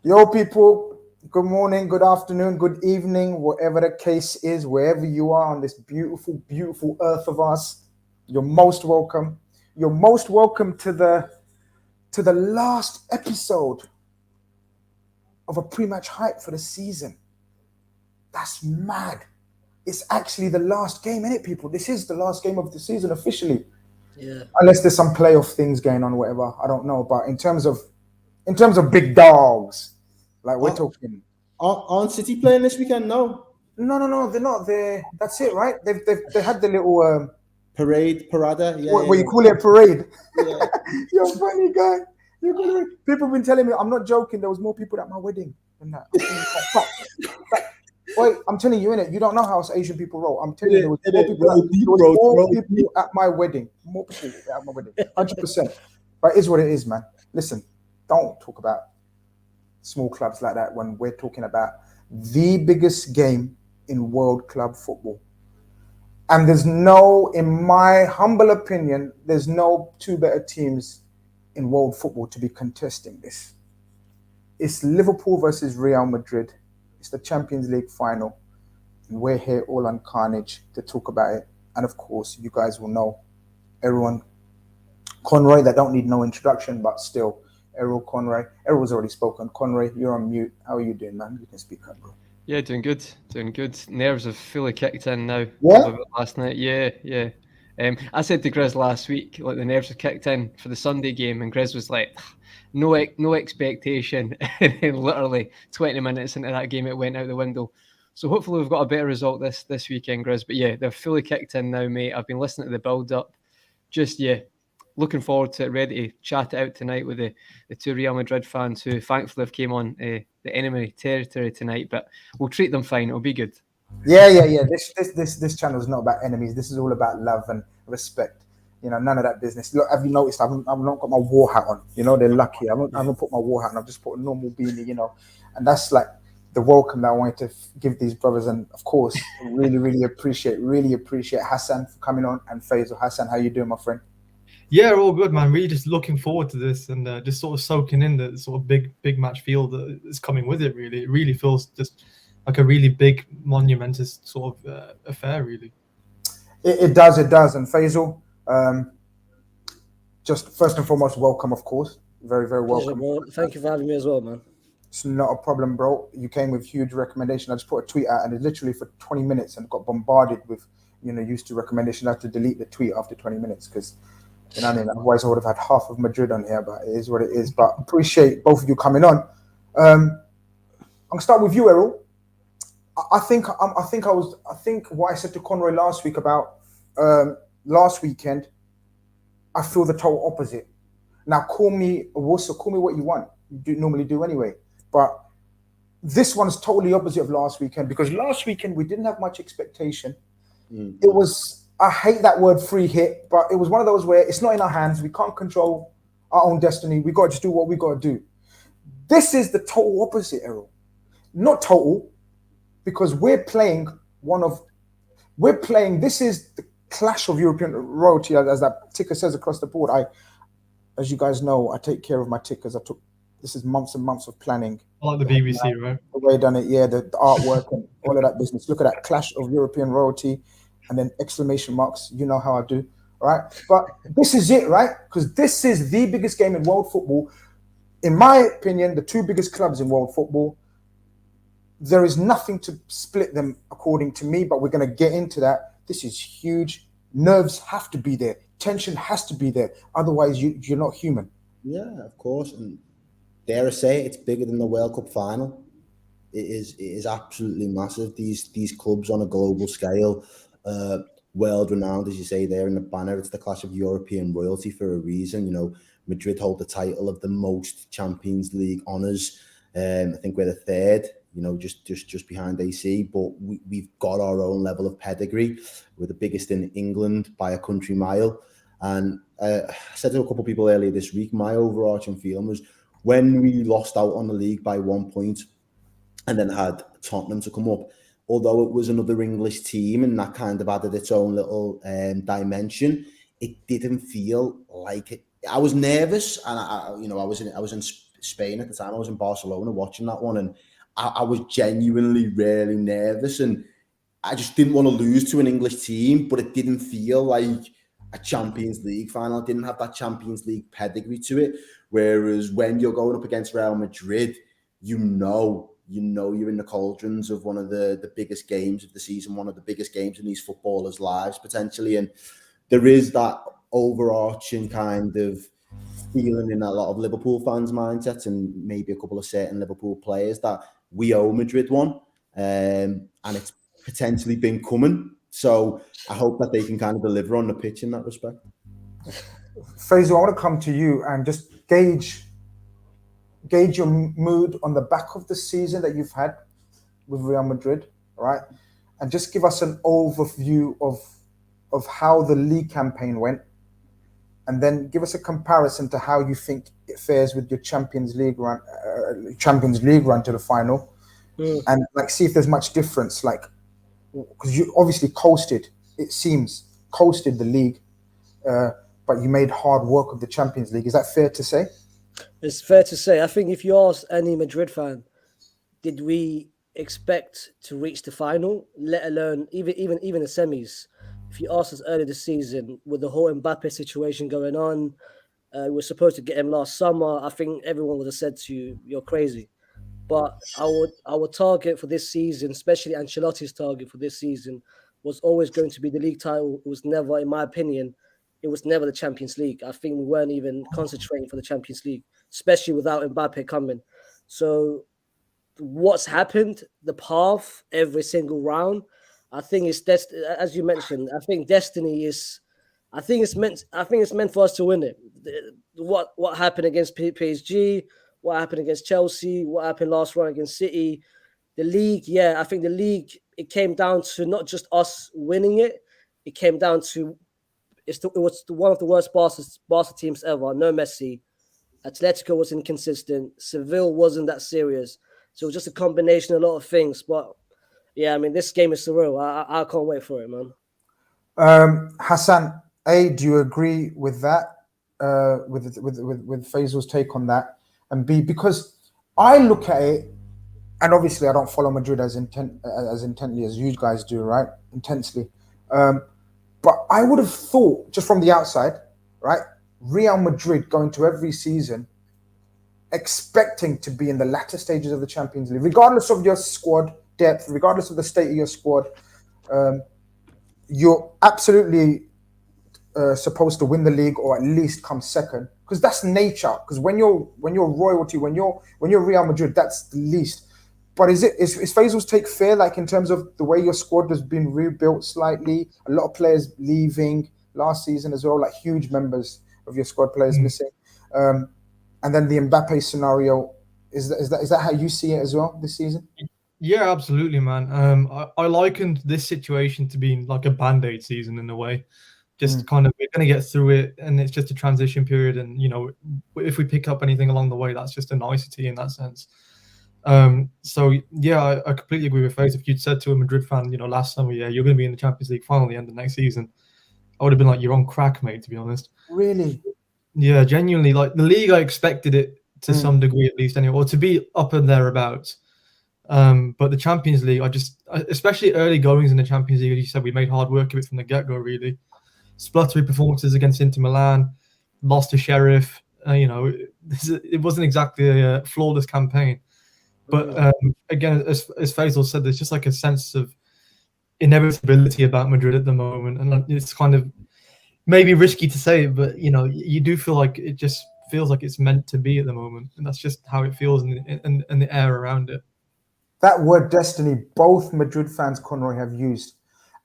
Yo, people, good morning, good afternoon, good evening, whatever the case is, wherever you are on this beautiful, beautiful earth of ours. You're most welcome. You're most welcome to the last episode of a pre-match hype for the season. That's mad. It's actually the last game, isn't it, people? This is the last game of the season officially. Yeah. Unless there's some playoff things going on, whatever. I don't know. But in terms of big dogs, like we're Aren't, talking. aren't City playing this weekend? No. No, they're not. That's it, right? They had the little Parada. what you Yeah, call it, a parade. yeah. You're a funny guy. People have been telling me, I'm not joking. There was more people at my wedding than that. Wait, I'm telling you, innit? You don't know how us Asian people roll. I'm telling you, there was more people. Roll deep. At my wedding. More people at my wedding. 100%. But it is what it is, man. Listen, don't talk about small clubs like that when we're talking about the biggest game in world club football. And in my humble opinion, there's no two better teams in world football to be contesting this. It's Liverpool versus Real Madrid. It's the Champions League final. And we're here all on Khanage to talk about it. And of course, you guys will know everyone. Conroy, that don't need no introduction, but still, Errol Conroy. Errol's already spoken. Conroy, you're on mute. How are you doing, man? You can speak up, bro. Yeah, doing good, doing good. Nerves have fully kicked in now. Yeah? About last night, yeah. I said to Grizz last week, like the nerves have kicked in for the Sunday game, and Grizz was like, no expectation. And then literally 20 minutes into that game, it went out the window. So hopefully we've got a better result this weekend, Grizz. But yeah, they're fully kicked in now, mate. I've been listening to the build-up. Just, looking forward to it, ready to chat it out tonight with the two Real Madrid fans who thankfully have came on the enemy territory tonight, but we'll treat them fine. It'll be good. Yeah. This channel is not about enemies. This is all about love and respect. None of that business. Look, have you noticed? I've not got my war hat on. They're lucky. I haven't put my war hat on. I've just put a normal beanie. And that's like the welcome that I wanted to give these brothers. And of course, really appreciate Hassan for coming on and Faisal. Hassan, how you doing, my friend? Yeah, all good, man. Really just looking forward to this and just sort of soaking in the sort of big match feel that is coming with it, really. It really feels just like a really big, monumentous sort of affair, really. It does. And Faisal, just first and foremost, welcome, of course. Very, very welcome. Pleasure, thank you for having me as well, man. It's not a problem, bro. You came with huge recommendation. I just put a tweet out and it literally for 20 minutes and got bombarded with, used to recommendation. I had to delete the tweet after 20 minutes because otherwise I would have had half of Madrid on here, but it is what it is. But appreciate both of you coming on. I'm gonna start with you, Errol. I think what I said to Conroy last week about last weekend, I feel the total opposite. Now call me a wuss or call me what you want. You normally do anyway. But this one's totally opposite of last weekend because last weekend we didn't have much expectation. It was, I hate that word free hit, but it was one of those where it's not in our hands. We can't control our own destiny. We got to just do what we got to do. This is the total opposite, Errol. Not total, because we're playing this is the clash of European royalty, as that ticker says across the board. As you guys know, I take care of my tickers. This is months and months of planning. I like the BBC, right? The way done it, yeah, the artwork and all of that business. Look at that clash of European royalty. And then exclamation marks, you know how I do, all right? But this is it, right? Because this is the biggest game in world football. In my opinion, the two biggest clubs in world football, there is nothing to split them according to me, but we're going to get into that. This is huge. Nerves have to be there. Tension has to be there. Otherwise, you're not human. Yeah, of course. And dare I say, it's bigger than the World Cup final. It is absolutely massive. These clubs on a global scale, world renowned, as you say there in the banner. It's the clash of European royalty for a reason. Madrid hold the title of the most Champions League honours. I think we're the third, just behind AC. But we've got our own level of pedigree. We're the biggest in England by a country mile. And I said to a couple of people earlier this week, my overarching feeling was when we lost out on the league by 1 point and then had Tottenham to come up, although it was another English team and that kind of added its own little dimension, it didn't feel like it. I was nervous, and I was in Spain at the time. I was in Barcelona watching that one, and I was genuinely really nervous, and I just didn't want to lose to an English team, but it didn't feel like a Champions League final. It didn't have that Champions League pedigree to it. Whereas when you're going up against Real Madrid, you know you're in the cauldrons of one of the biggest games of the season, one of the biggest games in these footballers' lives potentially. And there is that overarching kind of feeling in a lot of Liverpool fans' mindsets, and maybe a couple of certain Liverpool players, that we owe Madrid one, and it's potentially been coming. So I hope that they can kind of deliver on the pitch in that respect. Faisal, I want to come to you and just gauge your mood on the back of the season that you've had with Real Madrid, right? And just give us an overview of how the league campaign went, and then give us a comparison to how you think it fares with your Champions League run to the final, and like see if there's much difference, like, because you obviously coasted the league, but you made hard work of the Champions League. Is that fair to say? It's fair to say. I think if you ask any Madrid fan, did we expect to reach the final, let alone even the semis? If you asked us earlier this season, with the whole Mbappe situation going on, we were supposed to get him last summer, I think everyone would have said to you, "You're crazy." But our target for this season, especially Ancelotti's target for this season, was always going to be the league title. It was never, in my opinion, it was never the Champions League. I think we weren't even concentrating for the Champions League, especially without Mbappe coming. So what's happened, the path, every single round, I think it's as you mentioned. I think destiny is. I think it's meant for us to win it. What happened against PSG? What happened against Chelsea? What happened last round against City? The league, yeah, I think the league. It came down to not just us winning it. It came down to it was one of the worst Barca teams ever. No Messi. Atletico was inconsistent. Seville wasn't that serious. So it was just a combination of a lot of things. But yeah, I mean, this game is surreal. I can't wait for it, man. Hassan, do you agree with that? With Faisal's take on that? And B, because I look at it, and obviously I don't follow Madrid as intently as you guys do, right? Intensely. But I would have thought, just from the outside, right, Real Madrid going to every season expecting to be in the latter stages of the Champions League, regardless of your squad depth, regardless of the state of your squad, you're absolutely supposed to win the league or at least come second, because that's nature. Because when you're royalty, when you're Real Madrid, that's the least. But is Faisal's take fair? Like, in terms of the way your squad has been rebuilt slightly, a lot of players leaving last season as well, like huge members of your squad players missing, and then the Mbappe scenario. Is that how you see it as well this season? Yeah, absolutely, man. I likened this situation to being like a Band-Aid season in a way. Just kind of, we're going to get through it, and it's just a transition period. And, you know, if we pick up anything along the way, that's just a nicety in that sense. So, yeah, I completely agree with Faisal. If you'd said to a Madrid fan, you know, last summer, yeah, you're going to be in the Champions League final at the end of next season, I would have been like, you're on crack, mate, to be honest. Really? Yeah, genuinely. Like, the league, I expected it to some degree at least anyway, or to be up and thereabouts. But the Champions League, especially early goings in the Champions League, as you said, we made hard work of it from the get-go, really. Spluttery performances against Inter Milan, lost to Sheriff. You know, it wasn't exactly a flawless campaign. But again, as Faisal said, there's just like a sense of inevitability about Madrid at the moment. And it's kind of maybe risky to say, but, you know, you do feel like it just feels like it's meant to be at the moment. And that's just how it feels in the air around it. That word destiny, both Madrid fans, Conroy, have used.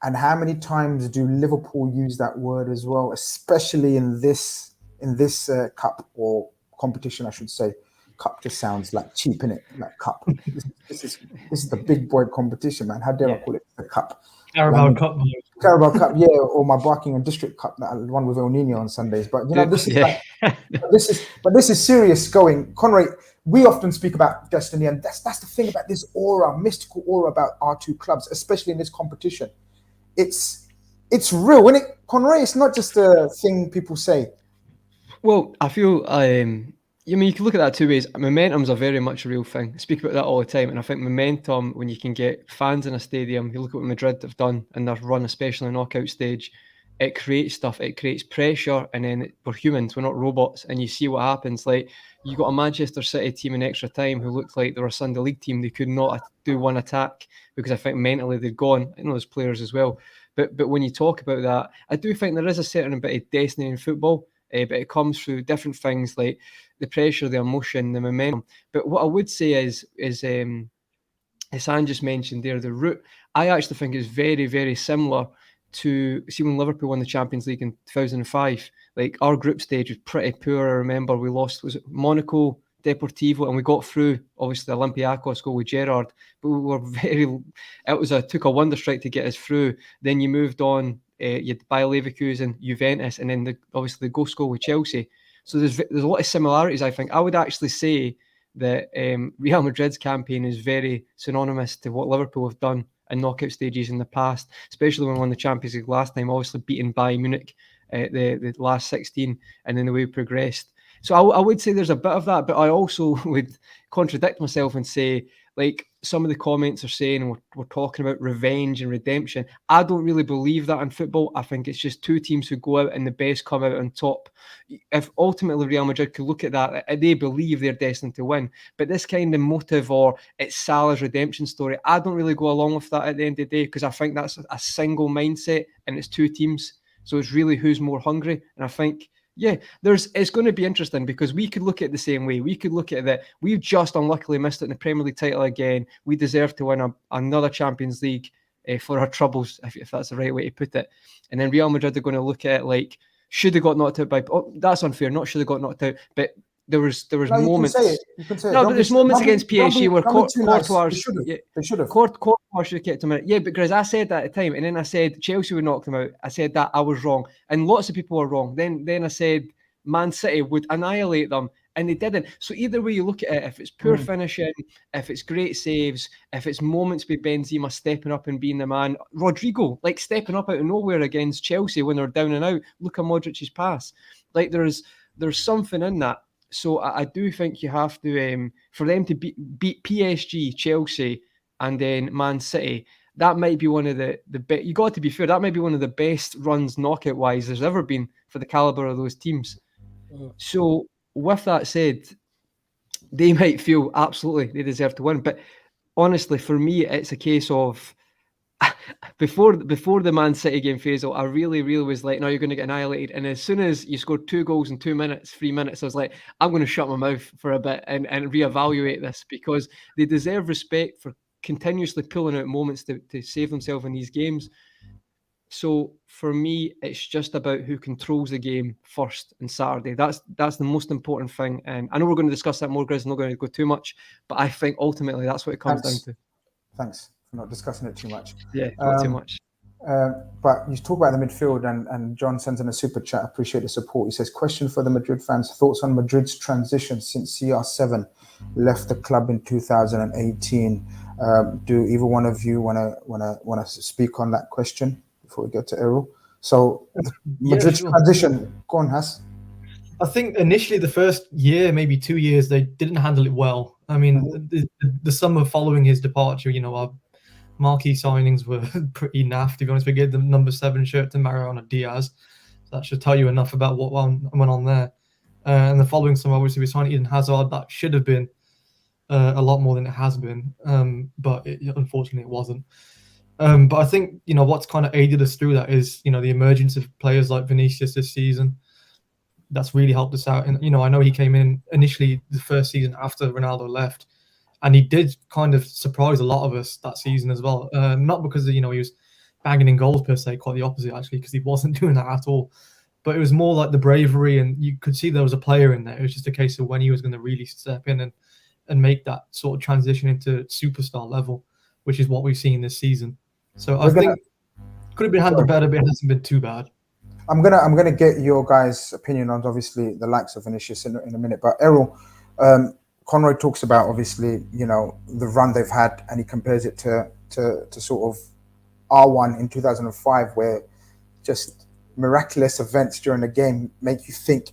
And how many times do Liverpool use that word as well, especially in this cup or competition, I should say. Cup just sounds like cheap, innit? Like cup. This is the big boy competition, man. How dare I call it the cup? Carabao Cup. Carabao Cup, yeah, or my Barking and District Cup that I won with El Nino on Sundays. But, you know, this is serious going. Conroy, we often speak about destiny, and that's the thing about this aura, mystical aura about our two clubs, especially in this competition. It's real, isn't it, Conroy? It's not just a thing people say. Well, I feel I mean, you can look at that two ways. Momentum's a very much a real thing. I speak about that all the time, and I think momentum, when you can get fans in a stadium, you look at what Madrid have done in their run, especially in the knockout stage, it creates stuff, it creates pressure, and then we're humans, we're not robots, and you see what happens. Like, you got a Manchester City team in extra time who looked like they were a Sunday League team. They could not do one attack because I think mentally they'd gone. I know there's players as well. But when you talk about that, I do think there is a certain bit of destiny in football, but it comes through different things like the pressure, the emotion, the momentum. But what I would say is as Anne just mentioned there, the route, I actually think is very, very similar to, see, when Liverpool won the Champions League in 2005. Like, our group stage was pretty poor. I remember we lost, was it Monaco, Deportivo, and we got through, obviously, the Olympiacos goal with Gerrard. But we were took a wonder strike to get us through. Then you moved on, you had Bayer Leverkusen, Juventus, and then obviously the ghost goal with Chelsea. So there's a lot of similarities, I think. I would actually say that Real Madrid's campaign is very synonymous to what Liverpool have done in knockout stages in the past, especially when we won the Champions League last time, obviously beaten Bayern Munich the last 16, and then the way we progressed. So I would say there's a bit of that, but I also would contradict myself and say, like, some of the comments are saying we're talking about revenge and redemption. I don't really believe that in football. I think it's just two teams who go out and the best come out on top. If ultimately Real Madrid could look at that, they believe they're destined to win. But this kind of motive, or it's Salah's redemption story, I don't really go along with that at the end of the day, because I think that's a single mindset and it's two teams. So it's really who's more hungry. And I think, yeah, it's going to be interesting, because we could look at it the same way. We could look at that. We've just unluckily missed it in the Premier League title again. We deserve to win another Champions League for our troubles, if that's the right way to put it. And then Real Madrid are going to look at it like, should have got knocked out by... Oh, that's unfair. Not should have got knocked out, but there was moments. You can say it. No, but there's moments against PSG where Courtois should have. Courtois should have kept him in it. Yeah, but Grizz, I said that at the time, and then I said Chelsea would knock them out. I said that I was wrong, and lots of people were wrong. Then I said Man City would annihilate them, and they didn't. So either way you look at it, if it's poor finishing, if it's great saves, if it's moments with Benzema stepping up and being the man, Rodrigo, like, stepping up out of nowhere against Chelsea when they're down and out. Look at Modric's pass. Like, there's something in that. So I do think you have to, for them to beat PSG, Chelsea, and then Man City, that might be one of the best. You got to be fair, that might be one of the best runs knockout wise there's ever been for the caliber of those teams. So with that said, they might feel absolutely they deserve to win. But honestly, for me, it's a case of before the Man City game, Faisal, I really was like, no, you're going to get annihilated. And as soon as you scored 2 goals in 3 minutes, I was like, I'm going to shut my mouth for a bit and reevaluate this, because they deserve respect for continuously pulling out moments to save themselves in these games. So for me, it's just about who controls the game first on Saturday. That's the most important thing. And I know we're going to discuss that more, Grizz. I'm not going to go too much, but I think ultimately that's what it comes down to. Thanks for not discussing it too much. Yeah, not too much. But you talk about the midfield, and John sends in a super chat. I appreciate the support. He says, question for the Madrid fans: thoughts on Madrid's transition since CR7 left the club in 2018. Do either one of you want to speak on that question before we get to Errol? So Madrid's transition, go on, Has. I think initially the first year, maybe 2 years, they didn't handle it well. I mean, the summer following his departure, our marquee signings were pretty naff, to be honest. We gave the number 7 shirt to Mariano Diaz. So that should tell you enough about what went on there. And the following summer, obviously, we signed Eden Hazard. That should have been a lot more than it has been, but unfortunately it wasn't. But I think, what's kind of aided us through that is, the emergence of players like Vinicius this season. That's really helped us out. And, I know he came in initially the first season after Ronaldo left, and he did kind of surprise a lot of us that season as well. Not because, he was banging in goals per se, quite the opposite, actually, because he wasn't doing that at all. But it was more like the bravery, and you could see there was a player in there. It was just a case of when he was going to really step in and make that sort of transition into superstar level, which is what we've seen this season. So I think could have been handled better, but it hasn't been too bad. I'm gonna get your guys' opinion on obviously the likes of Vinicius in a minute. But Errol, Conroy talks about obviously the run they've had, and he compares it to sort of R1 in 2005, where just miraculous events during the game make you think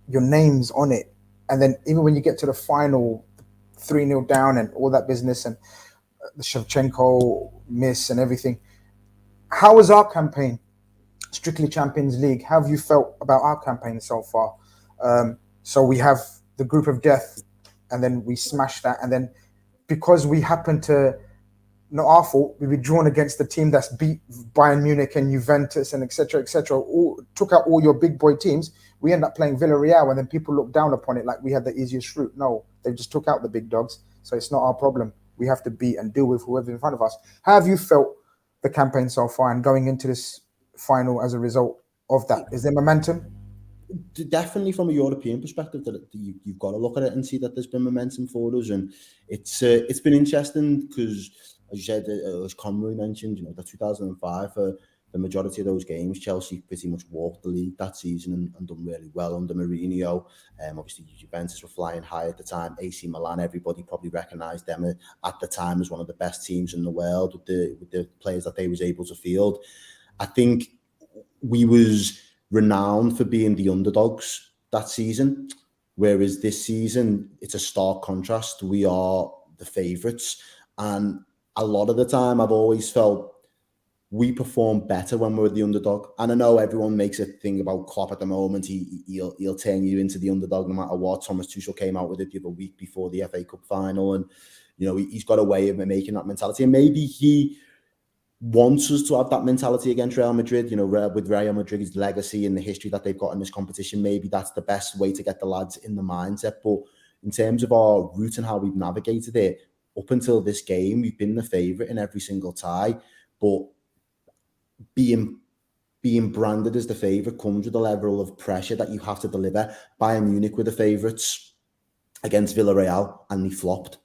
your name's on it And then even when you get to the final, 3-0 down and all that business, and the Shevchenko miss and everything, how was our campaign? Strictly Champions League. How have you felt about our campaign so far? So we have the group of death, and then we smash that, and then because we happen to, not our fault, we were drawn against the team that's beat Bayern Munich and Juventus and etc. Took out all your big boy teams. We end up playing Villarreal, and then people look down upon it like we had the easiest route. No, they just took out the big dogs, so it's not our problem. We have to beat and deal with whoever's in front of us. How have you felt the campaign so far and going into this final as a result of that? Is there momentum? Definitely from a European perspective, that you've got to look at it and see that there's been momentum for us, and it's been interesting because, as you said, as Conroy mentioned, the 2005, the majority of those games, Chelsea pretty much walked the league that season and done really well under Mourinho. Obviously, Juventus were flying high at the time. AC Milan, everybody probably recognised them at the time as one of the best teams in the world with the players that they was able to field. I think we was renowned for being the underdogs that season, whereas this season, it's a stark contrast. We are the favourites, and a lot of the time I've always felt we perform better when we're the underdog. And I know everyone makes a thing about Klopp at the moment. He'll turn you into the underdog no matter what. Thomas Tuchel came out with it the other week before the FA Cup final, and he's got a way of making that mentality, and maybe he wants us to have that mentality against Real Madrid, with Real Madrid's legacy and the history that they've got in this competition. Maybe that's the best way to get the lads in the mindset. But in terms of our route and how we've navigated it, up until this game, we've been the favourite in every single tie. But being branded as the favourite comes with a level of pressure that you have to deliver. Bayern Munich were the favourites against Villarreal, and they flopped.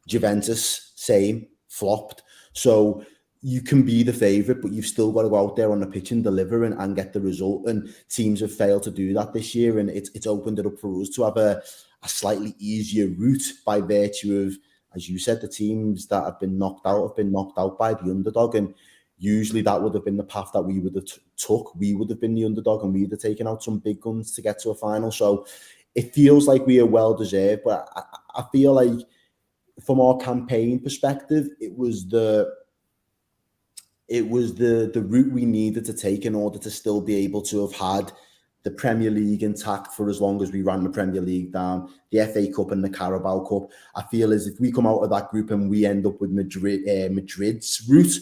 Juventus, same, flopped. So you can be the favourite, but you've still got to go out there on the pitch and deliver and get the result. And teams have failed to do that this year, and it's opened it up for us to have a slightly easier route by virtue of, as you said, the teams that have been knocked out by the underdog. And usually that would have been the path that we would have took. We would have been the underdog, and we would have taken out some big guns to get to a final. So it feels like we are well deserved, but I feel like from our campaign perspective, it was the route we needed to take in order to still be able to have had the Premier League intact for as long as we ran the Premier League down, the FA Cup and the Carabao Cup. I feel as if we come out of that group and we end up with Madrid's route,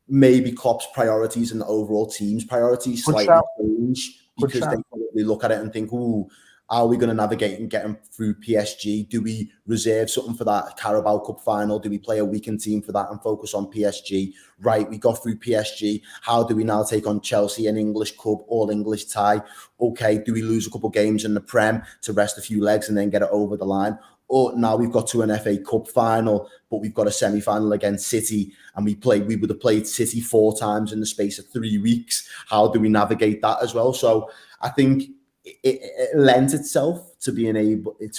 maybe Klopp's priorities and the overall team's priorities slightly change, because they probably look at it and think, ooh, are we going to navigate and get them through PSG? Do we reserve something for that Carabao Cup final? Do we play a weakened team for that and focus on PSG? Right, we got through PSG. How do we now take on Chelsea, an English club, all English tie? Okay, do we lose a couple of games in the Prem to rest a few legs and then get it over the line? Or now we've got to an FA Cup final, but we've got a semi-final against City, and we would have played City 4 times in the space of 3 weeks. How do we navigate that as well? So I think it lends itself to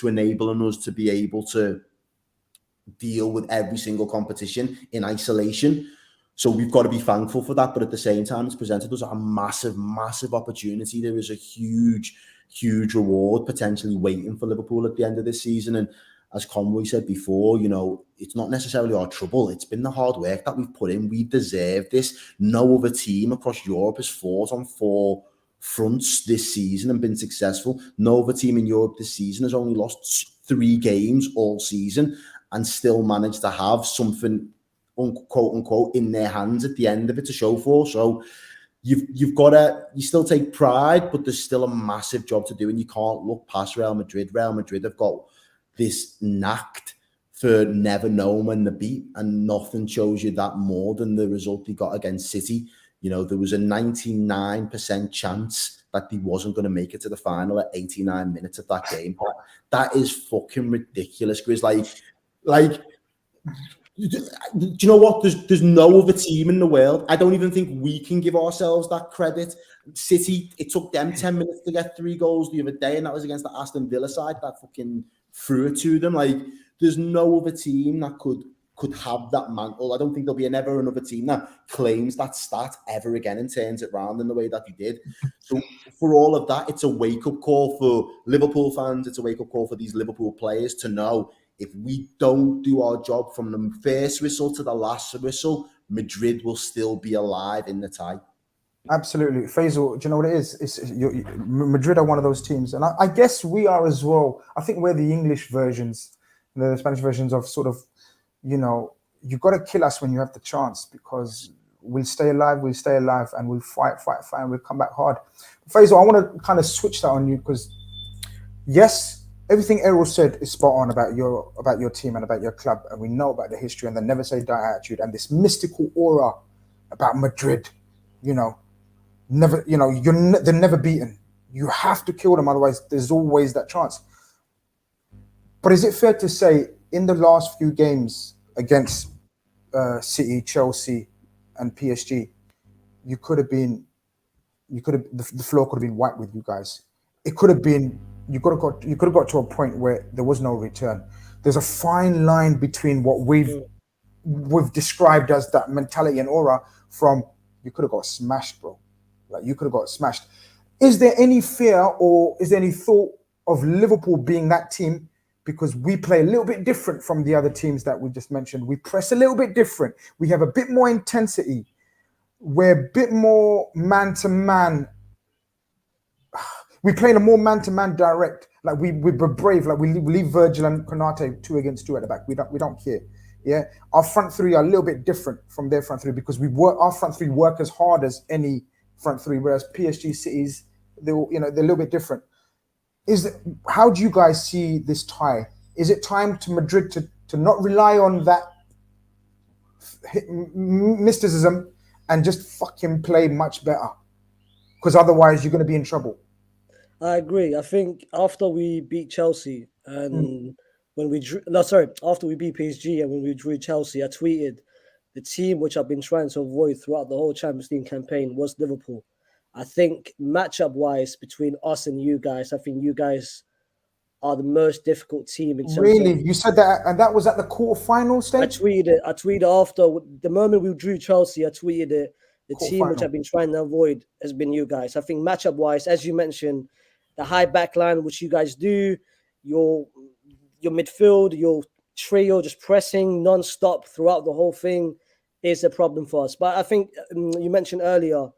enabling us to be able to deal with every single competition in isolation. So we've got to be thankful for that. But at the same time, it's presented us a massive, massive opportunity. There is a huge, huge reward potentially waiting for Liverpool at the end of this season. And as Conroy said before, it's not necessarily our trouble. It's been the hard work that we've put in. We deserve this. No other team across Europe has fought on 4 fronts this season and been successful. No other team in Europe this season has only lost 3 games all season and still managed to have something, quote unquote, in their hands at the end of it to show for. So you've got to, you still take pride, but there's still a massive job to do, and you can't look past Real Madrid. Real Madrid have got this knack for never knowing when they beat, and nothing shows you that more than the result they got against City. There was a 99% chance that he wasn't going to make it to the final at 89 minutes of that game. That is fucking ridiculous, Grizz. Like, do you know what? There's no other team in the world. I don't even think we can give ourselves that credit. City, it took them 10 minutes to get 3 goals the other day, and that was against the Aston Villa side that fucking threw it to them. Like, there's no other team that could could have that mantle. I don't think there'll be never another team that claims that stat ever again and turns it around in the way that he did. So for all of that, it's a wake-up call for Liverpool fans. It's a wake-up call for these Liverpool players to know if we don't do our job from the first whistle to the last whistle, Madrid will still be alive in the tie. Absolutely. Faisal, do you know what it is? Madrid are one of those teams. And I guess we are as well. I think we're the English versions, the Spanish versions of sort of, you know, you got to kill us when you have the chance, because we'll stay alive, and we'll fight, and we'll come back hard. Faisal, I want to kind of switch that on you, because yes, everything Errol said is spot on about your team and about your club, and we know about the history and the never say die attitude and this mystical aura about Madrid. You know, they're never beaten. You have to kill them, otherwise there's always that chance. But is it fair to say in the last few games against City, Chelsea, and PSG, the floor could have been wiped with you guys. It could have been. You could have got to a point where there was no return. There's a fine line between what we've described as that mentality and aura from you could have got smashed, bro. Like you could have got smashed. Is there any fear or is there any thought of Liverpool being that team? Because we play a little bit different from the other teams that we just mentioned. We press a little bit different. We have a bit more intensity. We're a bit more man-to-man. We play in a more man-to-man direct. Like we're brave. Like we leave Virgil and Khanage 2 against 2 at the back. We don't care. Yeah, our front three are a little bit different from their front three because our front three work as hard as any front three. Whereas PSG, Cities, they're a little bit different. How do you guys see this tie? Is it time to Madrid to not rely on that mysticism and just fucking play much better? Because otherwise you're going to be in trouble. I agree. I think after we beat Chelsea and after we beat PSG and when we drew Chelsea, I tweeted the team which I've been trying to avoid throughout the whole Champions League campaign was Liverpool. I think matchup-wise between us and you guys, I think you guys are the most difficult team in terms Really? You said that, and that was at the quarterfinal stage? I tweeted after the moment we drew Chelsea, I tweeted it. The team which I've been trying to avoid has been you guys. I think matchup-wise, as you mentioned, the high back line, which you guys do, your midfield, your trio just pressing non-stop throughout the whole thing is a problem for us. But I think you mentioned earlier,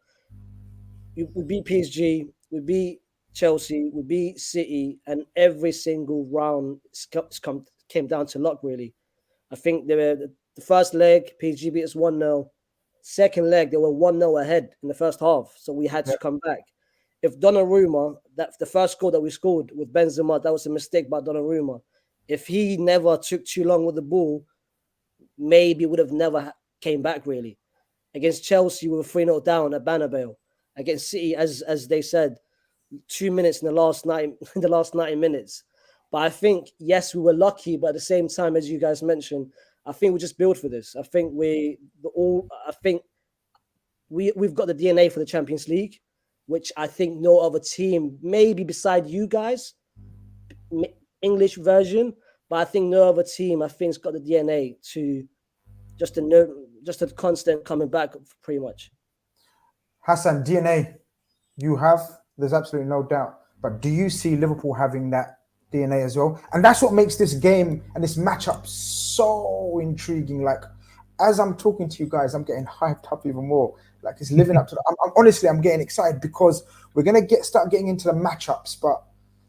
we beat PSG, we beat Chelsea, we beat City, and every single round came down to luck, really. I think the first leg, PSG beat us 1-0. Second leg, they were 1-0 ahead in the first half, so we had to come back. If Donnarumma, that the first goal that we scored with Benzema, that was a mistake by Donnarumma. If he never took too long with the ball, maybe would have never came back, really. Against Chelsea, we were 3-0 down at Bernabeu. Against City, as they said, 2 minutes in the last 90 minutes. But I think, yes, we were lucky, but at the same time, as you guys mentioned, I think we just built for this. I think we've got the DNA for the Champions League, which I think no other team, maybe beside you guys, English version, but I think no other team, I think, has got the DNA to just a constant coming back, pretty much. Hassan, DNA, you have, there's absolutely no doubt. But do you see Liverpool having that DNA as well? And that's what makes this game and this matchup so intriguing. Like, as I'm talking to you guys, I'm getting hyped up even more. Like, it's living up to honestly, I'm getting excited because we're going to start getting into the matchups, but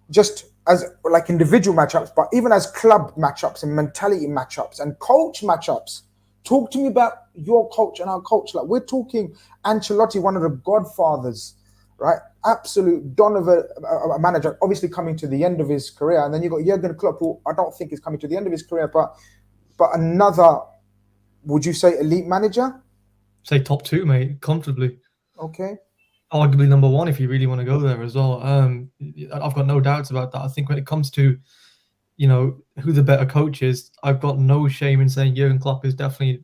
just as like individual matchups, but even as club matchups and mentality matchups and coach matchups. Talk to me about your coach and our coach. Like, we're talking Ancelotti, one of the godfathers, right? Absolute don of a manager, obviously coming to the end of his career. And then you've got Jurgen Klopp, who I don't think is coming to the end of his career, but another, would you say, elite manager? Say top 2, mate, comfortably. Okay. Arguably number 1 if you really want to go there as well. I've got no doubts about that. I think when it comes to, who the better coach is, I've got no shame in saying Jurgen Klopp is definitely,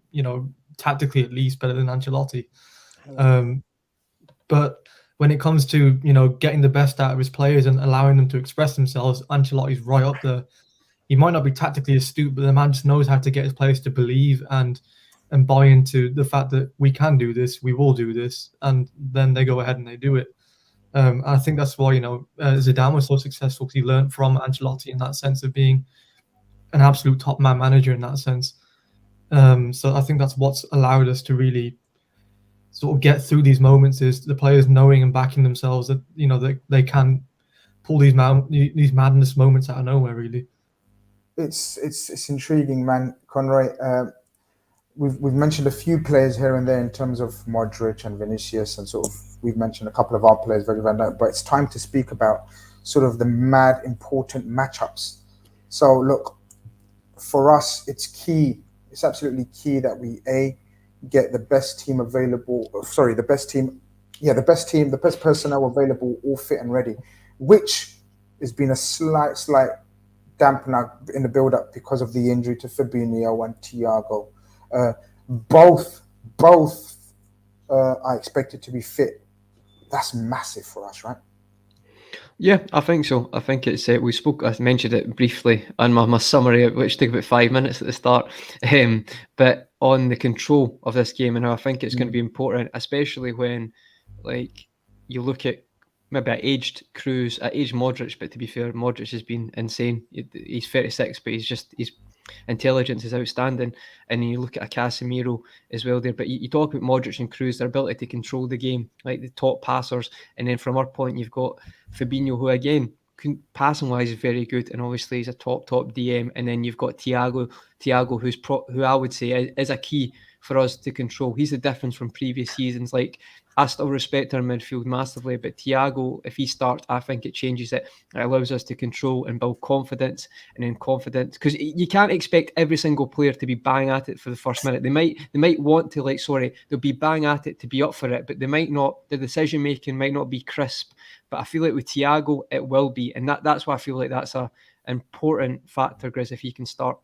tactically at least better than Ancelotti. But when it comes to, getting the best out of his players and allowing them to express themselves, Ancelotti's right up there. he might not be tactically astute, but the man just knows how to get his players to believe and buy into the fact that we can do this, we will do this, and then they go ahead and they do it. I think that's why, Zidane was so successful, because he learned from Ancelotti in that sense of being an absolute top man manager in that sense. So I think that's what's allowed us to really sort of get through these moments, is the players knowing and backing themselves that, that they can pull these madness moments out of nowhere, really. It's intriguing, man. Conroy, we've mentioned a few players here and there in terms of Modric and Vinicius, and sort of we've mentioned a couple of our players, Virgil van Dijk, but it's time to speak about sort of the mad important matchups. So look, for us, it's key. It's absolutely key that we get the best team available. Sorry, the best personnel available, all fit and ready, which has been a slight dampener in the build-up because of the injury to Fabinho and Thiago. Both are expected to be fit. That's massive for us, right? Yeah, I think so. I think it's I mentioned it briefly on my summary, which took about 5 minutes at the start. But on the control of this game, and how I think it's going to be important, especially when, like, you look at maybe at aged Kroos, at aged Modric. But to be fair, Modric has been insane. He's 36, but his intelligence is outstanding. And you look at a Casemiro as well there. But you talk about Modric and Kroos, their ability to control the game, like the top passers. And then from our point, you've got Fabinho, who again, passing wise is very good, and obviously he's a top DM. And then you've got Thiago, who I would say is a key for us to control. He's the difference from previous seasons. Like, I still respect our midfield massively, but Thiago, if he starts, I think it changes it. It allows us to control and build confidence, and then confidence, because you can't expect every single player to be bang at it for the first minute. They might want to, they'll be bang at it to be up for it, but they might not. The decision making might not be crisp. But I feel like with Thiago, it will be, and that's why I feel like that's an important factor, Grizz, if he can start.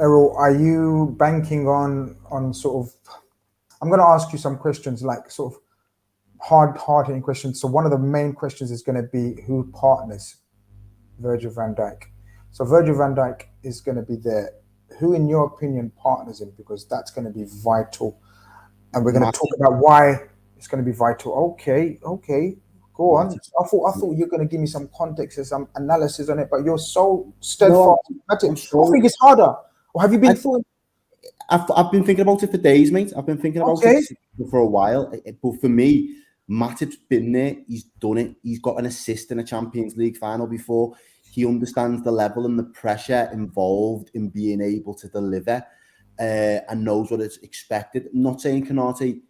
Errol, are you banking on sort of? I'm going to ask you some questions, like sort of hard-hitting questions. So one of the main questions is going to be who partners Virgil van Dijk. So Virgil van Dijk is going to be there. Who, in your opinion, partners him? Because that's going to be vital. And we're going to talk about why it's going to be vital. Okay, go on. I thought you were going to give me some context and some analysis on it, but you're so steadfast. I think it's harder. Or have you been thought? I've been thinking about it for days, mate. I've been thinking about it for a while. But for me, Matip's been there. He's done it. He's got an assist in a Champions League final before. He understands the level and the pressure involved in being able to deliver, and knows what is expected. I'm not saying Khanage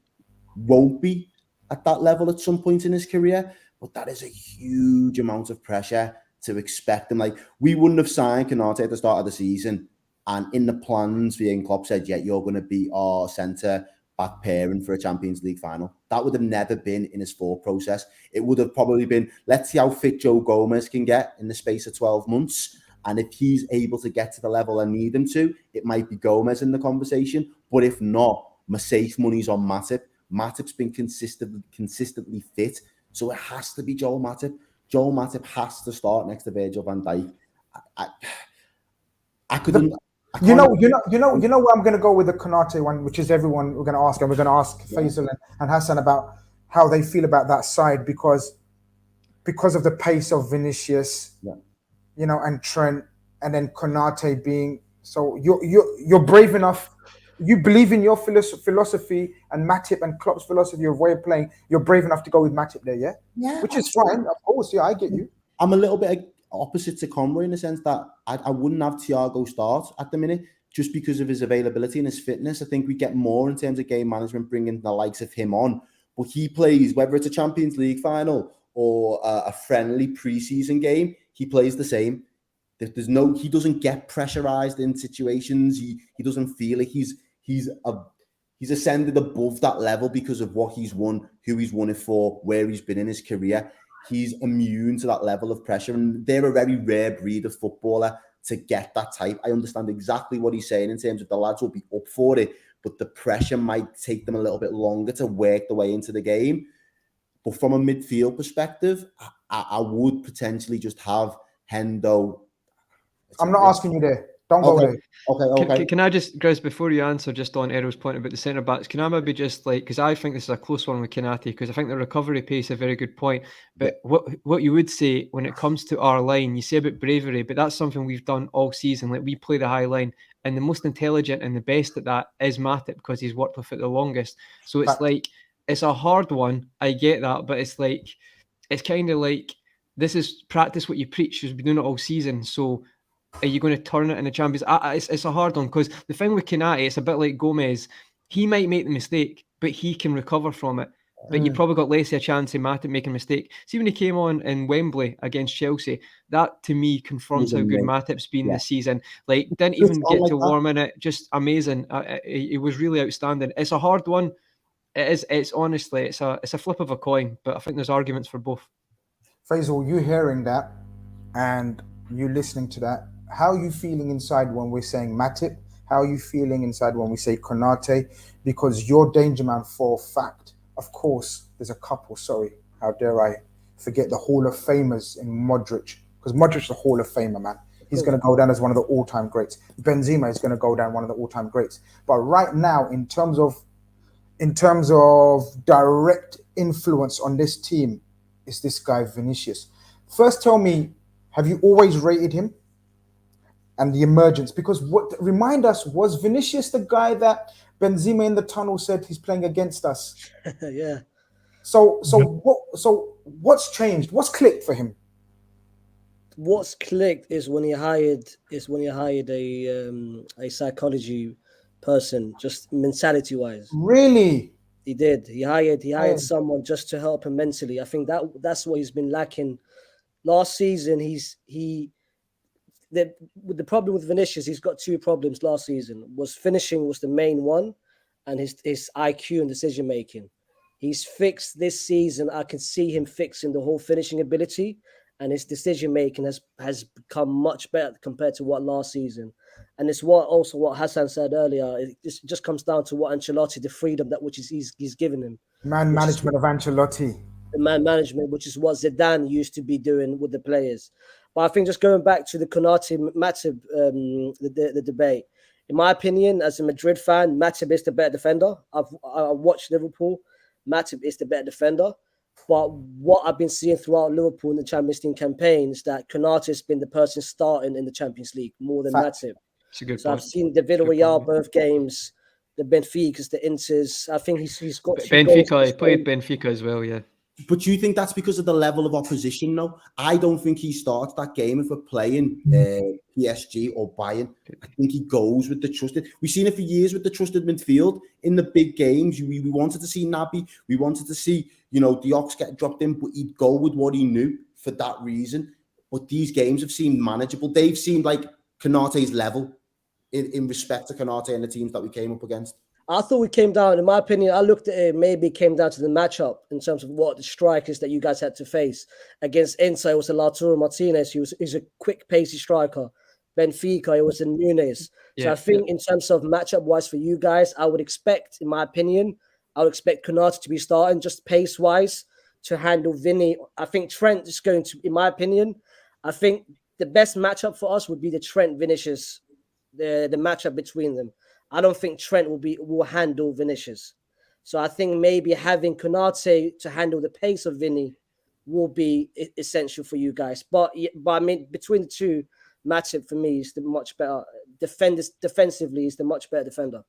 won't be at that level at some point in his career, but that is a huge amount of pressure to expect him. Like, we wouldn't have signed Khanage at the start of the season, and in the plans, Klopps said, yeah, you're going to be our centre-back pairing for a Champions League final. That would have never been in his thought process. It would have probably been, let's see how fit Joe Gomez can get in the space of 12 months. And if he's able to get to the level I need him to, it might be Gomez in the conversation. But if not, my safe money's on Matip. Matip's been consistently fit. So it has to be Joel Matip. Joel Matip has to start next to Virgil van Dijk. I couldn't... You know where I'm going to go with the Khanage one, which is everyone we're going to ask, and we're going to ask Faisal and Hassan about how they feel about that side because of the pace of Vinicius, and Trent, and then Khanage being so. You're brave enough. You believe in your philosophy and Matip and Klopp's philosophy of way of playing. You're brave enough to go with Matip there, yeah, which is fine, of course. Yeah, I get you. I'm a little bit opposite to Conroy in the sense that I wouldn't have Thiago start at the minute just because of his availability and his fitness. I think we get more in terms of game management bringing the likes of him on, but he plays, whether it's a Champions League final or a friendly pre-season game, he plays the same. He doesn't get pressurized in situations. He doesn't feel it. He's ascended above that level because of what he's won, who he's won it for, where he's been in his career. He's immune to that level of pressure, and they're a very rare breed of footballer to get that type. I understand exactly what he's saying in terms of the lads will be up for it, but the pressure might take them a little bit longer to work the way into the game. But from a midfield perspective, I would potentially just have Hendo. I'm not asking you there. Don't go there. Okay. Can I just, Grizz, before you answer, just on Errol's point about the centre backs, can I maybe just because I think this is a close one with Khanage, because I think the recovery pace is a very good point. But what you would say when it comes to our line, you say about bravery, but that's something we've done all season. Like, we play the high line, and the most intelligent and the best at that is Matip, because he's worked with it the longest. So it's like, it's a hard one. I get that, but it's like, it's kind of like, this is practice what you preach. You've been doing it all season, so are you going to turn it in the Champions? It's a hard one, because the thing with Khanage, it's a bit like Gomez. He might make the mistake, but he can recover from it. But you probably got less of a chance of Matip making a mistake. See, when he came on in Wembley against Chelsea, that to me confirms how good Matip's been this season. Like, didn't even get to warm in it. Just amazing. It was really outstanding. It's a hard one. It is. It's honestly, it's a flip of a coin. But I think there's arguments for both. Faisal, you hearing that and you listening to that, how are you feeling inside when we're saying Matip? How are you feeling inside when we say Khanage? Because you're danger man for a fact. Of course, there's a couple, how dare I forget the Hall of Famers in Modric, because Modric's the Hall of Famer, man. He's going to go down as one of the all-time greats. Benzema is going to go down one of the all-time greats. But right now, in terms of direct influence on this team, is this guy Vinicius. First, tell me, have you always rated him? And the emergence, because remind us, was Vinicius the guy that Benzema in the tunnel said he's playing against us? Yeah. So what's changed? What's clicked for him? What's clicked is when he hired a psychology person, just mentality wise. Really? He did. He hired someone just to help him mentally. I think that's what he's been lacking. Last season, the problem with Vinicius, he's got two problems last season. Finishing was the main one, and his IQ and decision making. He's fixed this season. I can see him fixing the whole finishing ability, and his decision making has become much better compared to what last season. And it's what Hassan said earlier. It just comes down to what Ancelotti, the freedom that he's given him. Management of Ancelotti. The man management, which is what Zidane used to be doing with the players. But I think just going back to the Khanage-Matip the debate, in my opinion, as a Madrid fan, Matip is the better defender. I've watched Liverpool. Matip is the better defender. But what I've been seeing throughout Liverpool in the Champions League campaign is that Khanage has been the person starting in the Champions League more than Matip. It's a good so point. I've seen the Villarreal both games, the Benficas, the Inters. I think he's got Benfica. He played Benfica as well, yeah. But do you think that's because of the level of opposition? No, I don't think he starts that game if we're playing PSG or Bayern. I think he goes with the trusted. We've seen it for years with the trusted midfield in the big games. We wanted to see Naby. We wanted to see, Diok's get dropped in, but he'd go with what he knew for that reason. But these games have seemed manageable. They've seemed like Kanate's level in respect to Khanage and the teams that we came up against. I thought we came down, in my opinion, I looked at it, maybe it came down to the matchup in terms of what the strikers that you guys had to face. Against Inter, it was a Lautaro Martinez, he's a quick, pacey striker. Benfica, it was a Nunes. So I think in terms of matchup-wise for you guys, I would expect, in my opinion, Khanage to be starting just pace-wise to handle Vinny. I think Trent is going to, in my opinion, I think the best matchup for us would be the Trent-Vinicius, the matchup between them. I don't think Trent will handle Vinicius. So I think maybe having Khanage to handle the pace of Vinny will be essential for you guys. But I mean, between the two, Matip for me is the much better defensively. Is the much better defender.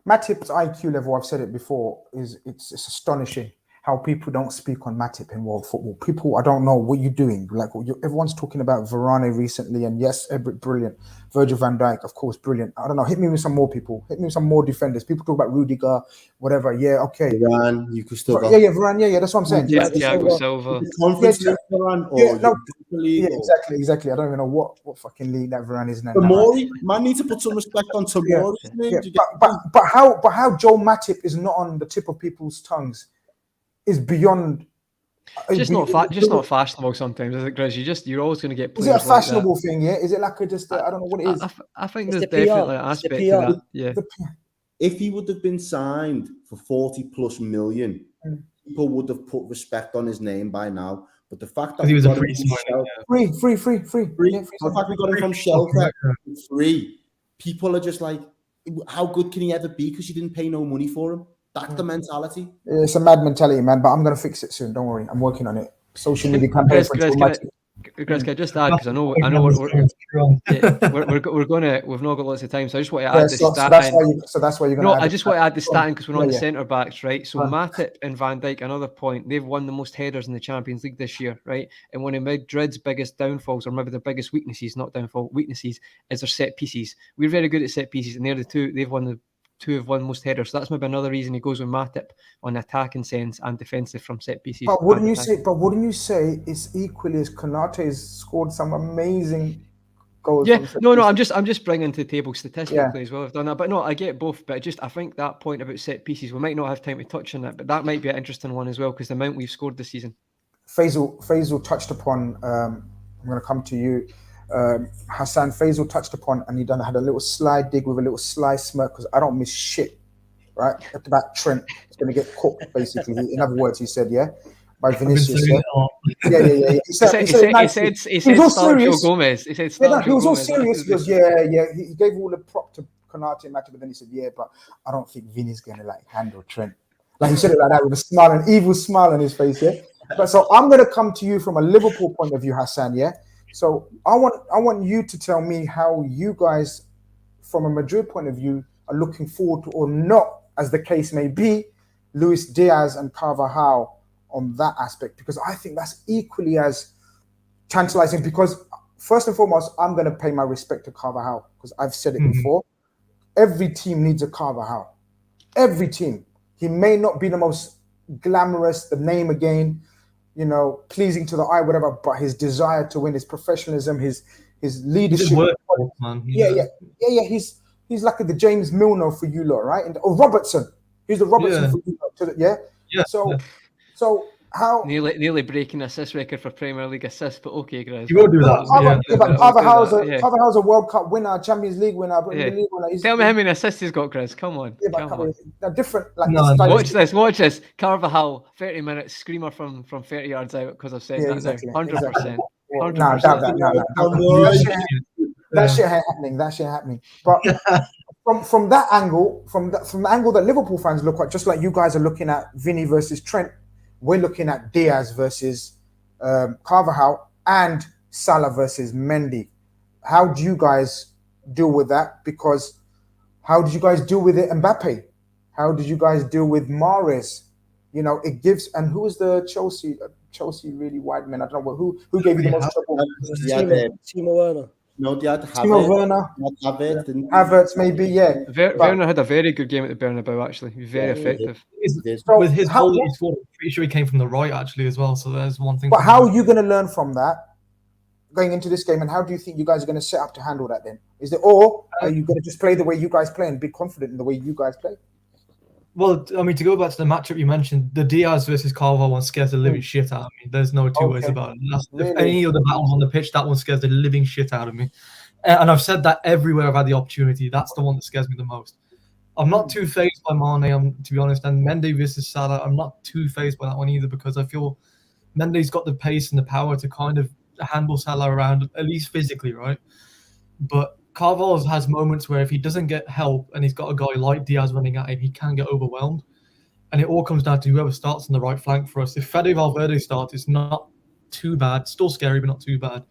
Matip's IQ level, I've said it before, it's astonishing how people don't speak on Matip in world football. People, I don't know what you're doing. Like everyone's talking about Varane recently, and yes, Ebert, brilliant. Virgil van Dijk, of course, brilliant. I don't know. Hit me with some more people. Hit me with some more defenders. People talk about Rudiger, whatever. Yeah, okay. Varane, you could still go. Yeah, Varane. Yeah, that's what I'm saying. Yeah, Thiago Silva. Conference League Varane, exactly. I don't even know what fucking league that Varane is in. Tomori, man, need to put some respect on Tomori's name. But how Joe Matip is not on the tip of people's tongues is beyond. Just not fashionable sometimes, is it, Grizz? You're always going to get players. Is it a fashionable thing? Yeah. Is it like I don't know what it is. I think there's definitely an aspect to that. Yeah. If he would have been signed for 40+ million, people would have put respect on his name by now. But the fact that he was a free free. The fact we got him from Shelter free, people are just like, how good can he ever be? Because you didn't pay no money for him. That's the mentality. It's a mad mentality, man. But I'm gonna fix it soon. Don't worry. I'm working on it. Social media campaign. Grizz, can I just add, because I know we've not got lots of time, so I just want to add the stat. So that's why you're gonna. No, I just want to add the stat because we're on the centre backs, right? So Matip and Van Dijk, another point, they've won the most headers in the Champions League this year, right? And one of Madrid's biggest downfalls, or maybe their biggest weaknesses, weaknesses, is their set pieces. We're very good at set pieces, and they're the two. Two have won most headers, so that's maybe another reason he goes with Matip on the attacking sense and defensive from set pieces. But wouldn't you say it's equally as Khanage has scored some amazing goals? Yeah, no, I'm just bringing to the table statistically as well. I've done that, but no, I get both. But I think that point about set pieces, we might not have time to touch on that, but that might be an interesting one as well because the amount we've scored this season. Faisal touched upon. I'm going to come to you. Hassan Faisal touched upon, and had a little sly dig with a little sly smirk because I don't miss shit, right? About Trent, it's going to get cooked basically. In other words, he said, by Vinicius. Yeah. He said all serious. Gomez. He said he was all serious. He goes, He gave all the prop to Khanage and Matip, but then he said, but I don't think Vinny's going to handle Trent. Like he said it like that with a smile, an evil smile on his face. But so I'm going to come to you from a Liverpool point of view, Hassan. So I want you to tell me how you guys, from a Madrid point of view, are looking forward to, or not, as the case may be, Luis Diaz and Carvajal on that aspect, because I think that's equally as tantalizing. Because first and foremost, I'm going to pay my respect to Carvajal because I've said it before. Every team needs a Carvajal. Every team. He may not be the most glamorous, the name again, pleasing to the eye, whatever, but his desire to win, his professionalism, his leadership. He's like the James Milner for you lot, right? Or Robertson. He's the Robertson for you lot. So how nearly breaking assist record for Premier League assists, but okay, guys. You will do that. But Carvajal's a World Cup winner, Champions League winner, Premier League winner. Tell me how many assists he's got, Grizz. Come on. They're different. Watch this. Carvajal, 30 minutes, screamer from 30 yards out because I've said that now. 100%. 100%. That shit ain't happening. But from that angle, from the angle that Liverpool fans look at, just like you guys are looking at Vinny versus Trent, we're looking at Diaz versus Carvajal and Salah versus Mendy. How do you guys deal with that? Because how did you guys deal with it, Mbappe? How did you guys deal with Mahrez? It gives. And who was the Chelsea really wide man? I don't know who gave you the most trouble. Timo Werner. No, they had Timo Werner. Havertz, maybe, Werner had a very good game at the Bernabeu, actually. He was very effective. With his goal that he scored, I'm pretty sure he came from the right, actually, as well. So there's one thing. But how are you going to learn from that going into this game? And how do you think you guys are going to set up to handle that then? Or are you going to just play the way you guys play and be confident in the way you guys play? Well, I mean, to go back to the matchup you mentioned, the Diaz versus Carvajal one scares the living shit out of me. There's no two ways about it. If any of the battles on the pitch, that one scares the living shit out of me. And I've said that everywhere I've had the opportunity. That's the one that scares me the most. I'm not too fazed by Mane, to be honest. And Mendy versus Salah, I'm not too fazed by that one either because I feel Mendy's got the pace and the power to kind of handle Salah around, at least physically, right? But Carvalho has moments where if he doesn't get help and he's got a guy like Diaz running at him, he can get overwhelmed. And it all comes down to whoever starts on the right flank for us. If Fede Valverde starts, it's not too bad. Still scary, but not too bad.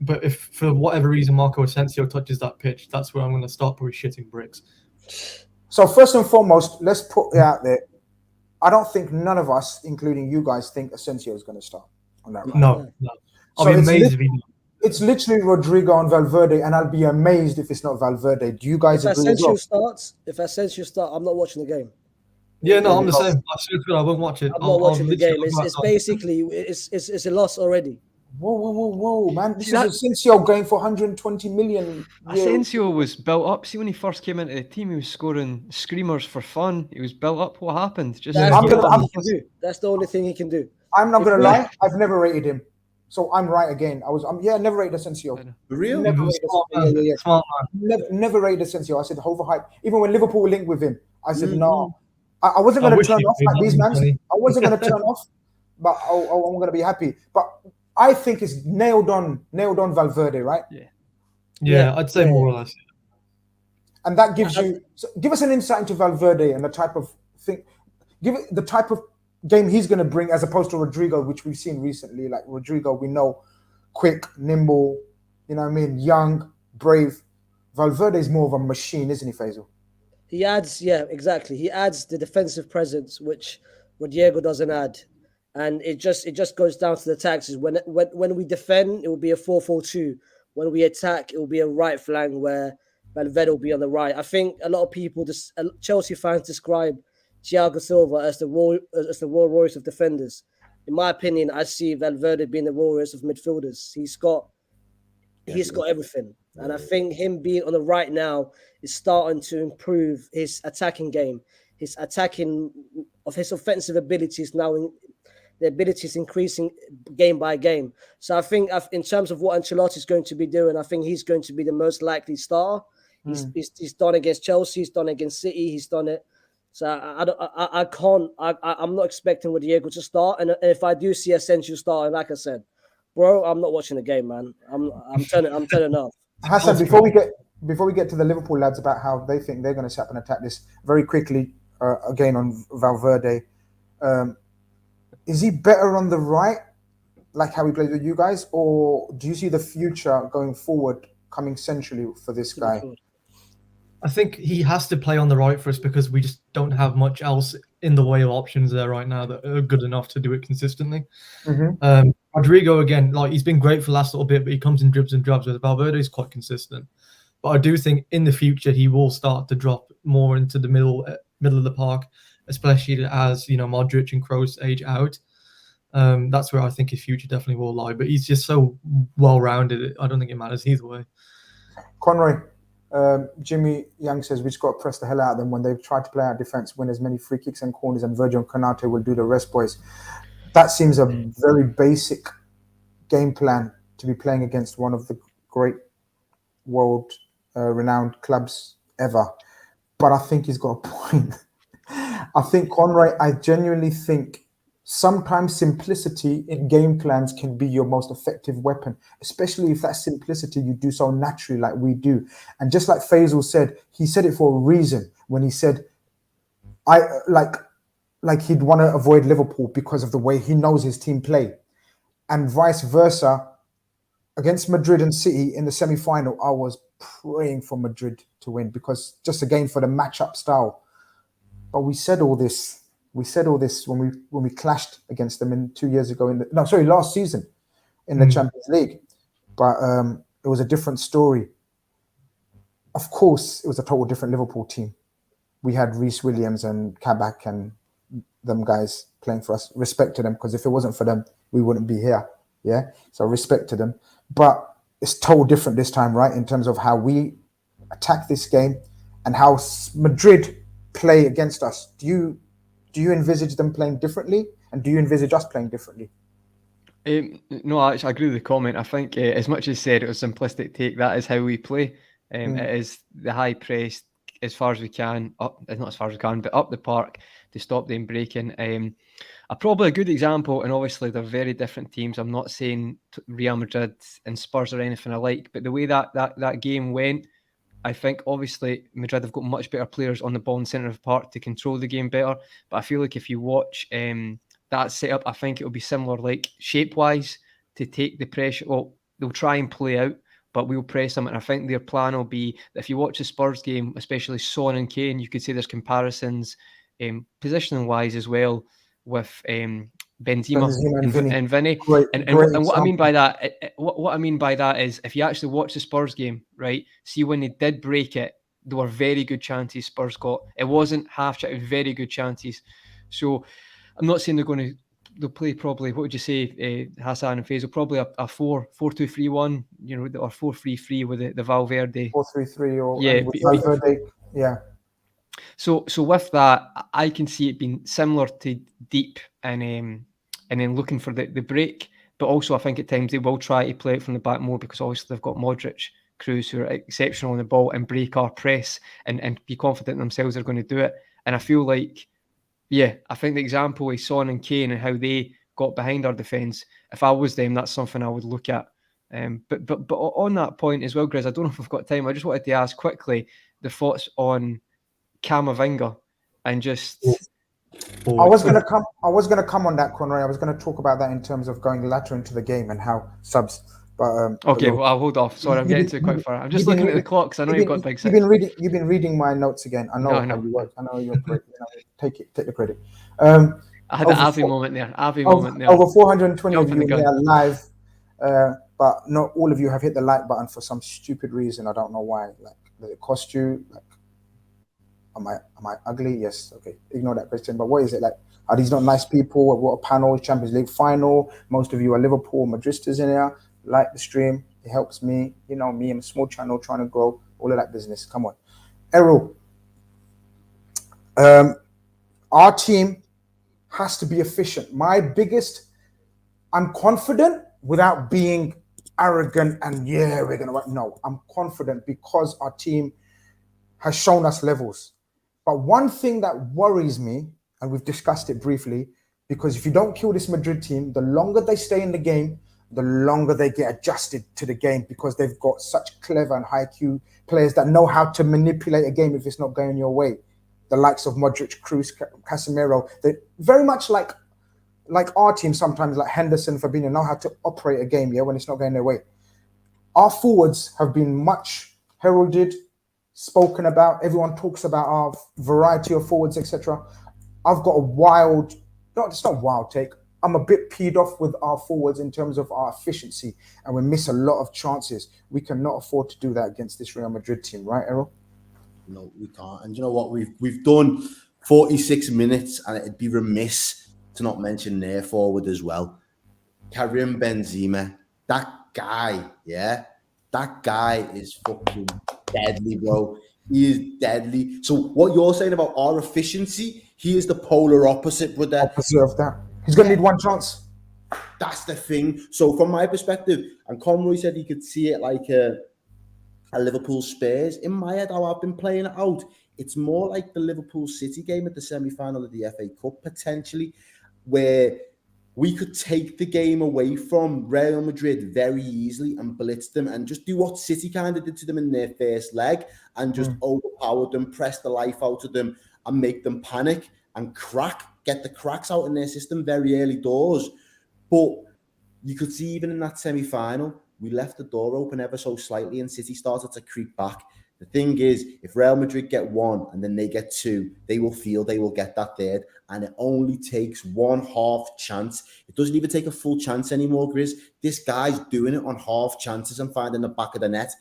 But if for whatever reason Marco Asensio touches that pitch, that's where I'm going to start probably shitting bricks. So first and foremost, let's put it out there. I don't think none of us, including you guys, think Asensio is going to start on that. No. I'll be amazed if he does. It's literally Rodrigo and Valverde, and I'll be amazed if it's not Valverde. Do you guys agree? If Asensio starts, I'm not watching the game. Yeah, no, I'm the same. I won't watch it. I'm not watching the game. It's basically it's a loss already. Whoa, man! This is Asensio going for 120 million. Asensio was built up. See, when he first came into the team, he was scoring screamers for fun. He was built up. What happened? That's the only thing he can do. I'm not going to lie. I've never rated him. So I'm right again. I never rated Asensio. Really? Never rated Asensio. I said overhyped. Even when Liverpool linked with him, I said no. I wasn't going to turn off like these man. I wasn't going to turn off. but I'm going to be happy. But I think it's nailed on Valverde, right? Yeah, I'd say more or less. And that gives you, so give us an insight into Valverde and the type of thing, give it the type of game he's going to bring as opposed to Rodrigo, which we've seen recently. Like Rodrigo, we know, quick, nimble, you know what I mean, young, brave. Valverde is more of a machine, isn't he, Faisal? He adds, yeah, exactly. He adds the defensive presence, which Rodrigo doesn't add. And it just goes down to the tactics. When we defend, it will be a 4-4-2. When we attack, it will be a right flank where Valverde will be on the right. I think a lot of people, Chelsea fans, describe Thiago Silva as the Rolls Royce of defenders. In my opinion, I see Valverde being the Rolls Royce of midfielders. He's got everything. And I think him being on the right now is starting to improve his attacking game. His attacking of his offensive abilities now, the abilities increasing game by game. So I think in terms of what Ancelotti is going to be doing, I think he's going to be the most likely star. He's done against Chelsea, he's done against City, he's done it. So I'm not expecting Rodrigo to start. And if I do see Asensio starting, like I said, bro, I'm not watching the game, man. I'm turning off. Hassan, before we get to the Liverpool lads about how they think they're going to set up and attack this, very quickly, again on Valverde, is he better on the right, like how he plays with you guys, or do you see the future going forward coming centrally for this guy? I think he has to play on the right for us because we just don't have much else in the way of options there right now that are good enough to do it consistently. Rodrigo, again, like he's been great for the last little bit, but he comes in dribs and drabs. With Valverde is quite consistent. But I do think in the future he will start to drop more into the middle of the park, especially as Modric and Kroos age out. That's where I think his future definitely will lie. But he's just so well-rounded. I don't think it matters either way. Conroy, Jimmy Young says we just got to press the hell out of them when they've tried to play out defense, win as many free kicks and corners, and Virgil and Khanage will do the rest, boys. That seems a very basic game plan to be playing against one of the great world renowned clubs ever. But I think he's got a point. I think, Conroy, I genuinely think sometimes simplicity in game plans can be your most effective weapon, especially if that simplicity you do so naturally like we do. And just like Faisal said, he said it for a reason when he said, like he'd want to avoid Liverpool because of the way he knows his team play. And vice versa, against Madrid and City in the semi-final, I was praying for Madrid to win because just again for the matchup style. But we said all this when we clashed against them 2 years ago last season in the Champions League. But it was a different story. Of course, it was a total different Liverpool team. We had Reece Williams and Kabak and them guys playing for us. Respect to them, because if it wasn't for them, we wouldn't be here. Yeah, so respect to them. But it's total different this time, right? In terms of how we attack this game and how Madrid play against us. Do you envisage them playing differently, and do you envisage us playing differently? No, actually, I agree with the comment. I think as much as said it was a simplistic take, that is how we play. It is the high press as far as we can, not as far as we can, but up the park to stop them breaking. Probably a good example, and obviously they're very different teams. I'm not saying Real Madrid and Spurs or anything alike, but the way that game went, I think obviously Madrid have got much better players on the ball in the centre of the park to control the game better. But I feel like if you watch that setup, I think it'll be similar, like shape-wise, to take the pressure. Well, they'll try and play out, but we'll press them. And I think their plan will be that if you watch the Spurs game, especially Son and Kane, you could say there's comparisons positioning-wise as well with Benzema and Vinny. Great and what I mean by that, what I mean by that is if you actually watch the Spurs game, right, see when they did break it, there were very good chances Spurs got. It wasn't half chance, very good chances. So I'm not saying they'll play probably, what would you say, Hassan and Faisal, probably a 4-2-3-1, or 4-3-3 with the Valverde. 4-3-3 or Valverde, yeah. So with that, I can see it being similar to deep and then looking for the break. But also I think at times they will try to play it from the back more because obviously they've got Modric, Kroos, who are exceptional on the ball and break our press and be confident in themselves they're going to do it. And I feel like, I think the example is Son and Kane and how they got behind our defence. If I was them, that's something I would look at. But on that point as well, Grizz, I don't know if we've got time. I just wanted to ask quickly the thoughts on Camavinga and just. I was gonna come on that, Conroy. I was gonna talk about that in terms of going later into the game and how subs. But okay, well, I'll hold off. Sorry, I'm getting too quick for it. I'm just looking at the clock because I know you've got big. You've been reading my notes again. I know how you work. I know you're great. Take the credit. I had an Avi moment there. Over 420 of you here live, but not all of you have hit the like button for some stupid reason. I don't know why. Like, does it cost you? Like, am I ugly? Yes. Okay. Ignore that question. But what is it like? Are these not nice people? What a panel, Champions League final. Most of you are Liverpool, Madridistas in here. Like the stream. It helps me. You know me. I'm a small channel trying to grow. All of that business. Come on. Errol. Our team has to be efficient. I'm confident without being arrogant and we're going to. No, I'm confident because our team has shown us levels. But one thing that worries me, and we've discussed it briefly, because if you don't kill this Madrid team, the longer they stay in the game, the longer they get adjusted to the game because they've got such clever and high IQ players that know how to manipulate a game if it's not going your way. The likes of Modric, Kroos, Casemiro, they're very much like our team sometimes, like Henderson, Fabinho, know how to operate a game, when it's not going their way. Our forwards have been much heralded, spoken about. Everyone talks about our variety of forwards, etc. I've got it's not wild take. I'm a bit peed off with our forwards in terms of our efficiency, and we miss a lot of chances. We cannot afford to do that against this Real Madrid team, right, Errol? No, we can't. And you know what? We've done 46 minutes, and it'd be remiss to not mention their forward as well. Karim Benzema. That guy, that guy is fucking deadly, bro. He is deadly. So what you're saying about our efficiency, he is the polar opposite, brother. Opposite of that. He's going to need one chance. That's the thing. So from my perspective, and Conroy said he could see it like a Liverpool Spurs. In my head, how I've been playing it out, it's more like the Liverpool City game at the semi-final of the FA Cup, potentially, where we could take the game away from Real Madrid very easily and blitz them and just do what City kind of did to them in their first leg and just overpower them, press the life out of them and make them panic and get the cracks out in their system very early doors. But you could see even in that semi-final, we left the door open ever so slightly and City started to creep back. The thing is, if Real Madrid get one and then they get two, they will feel they will get that third. And it only takes one half chance. It doesn't even take a full chance anymore, Grizz. This guy's doing it on half chances and finding the back of the net.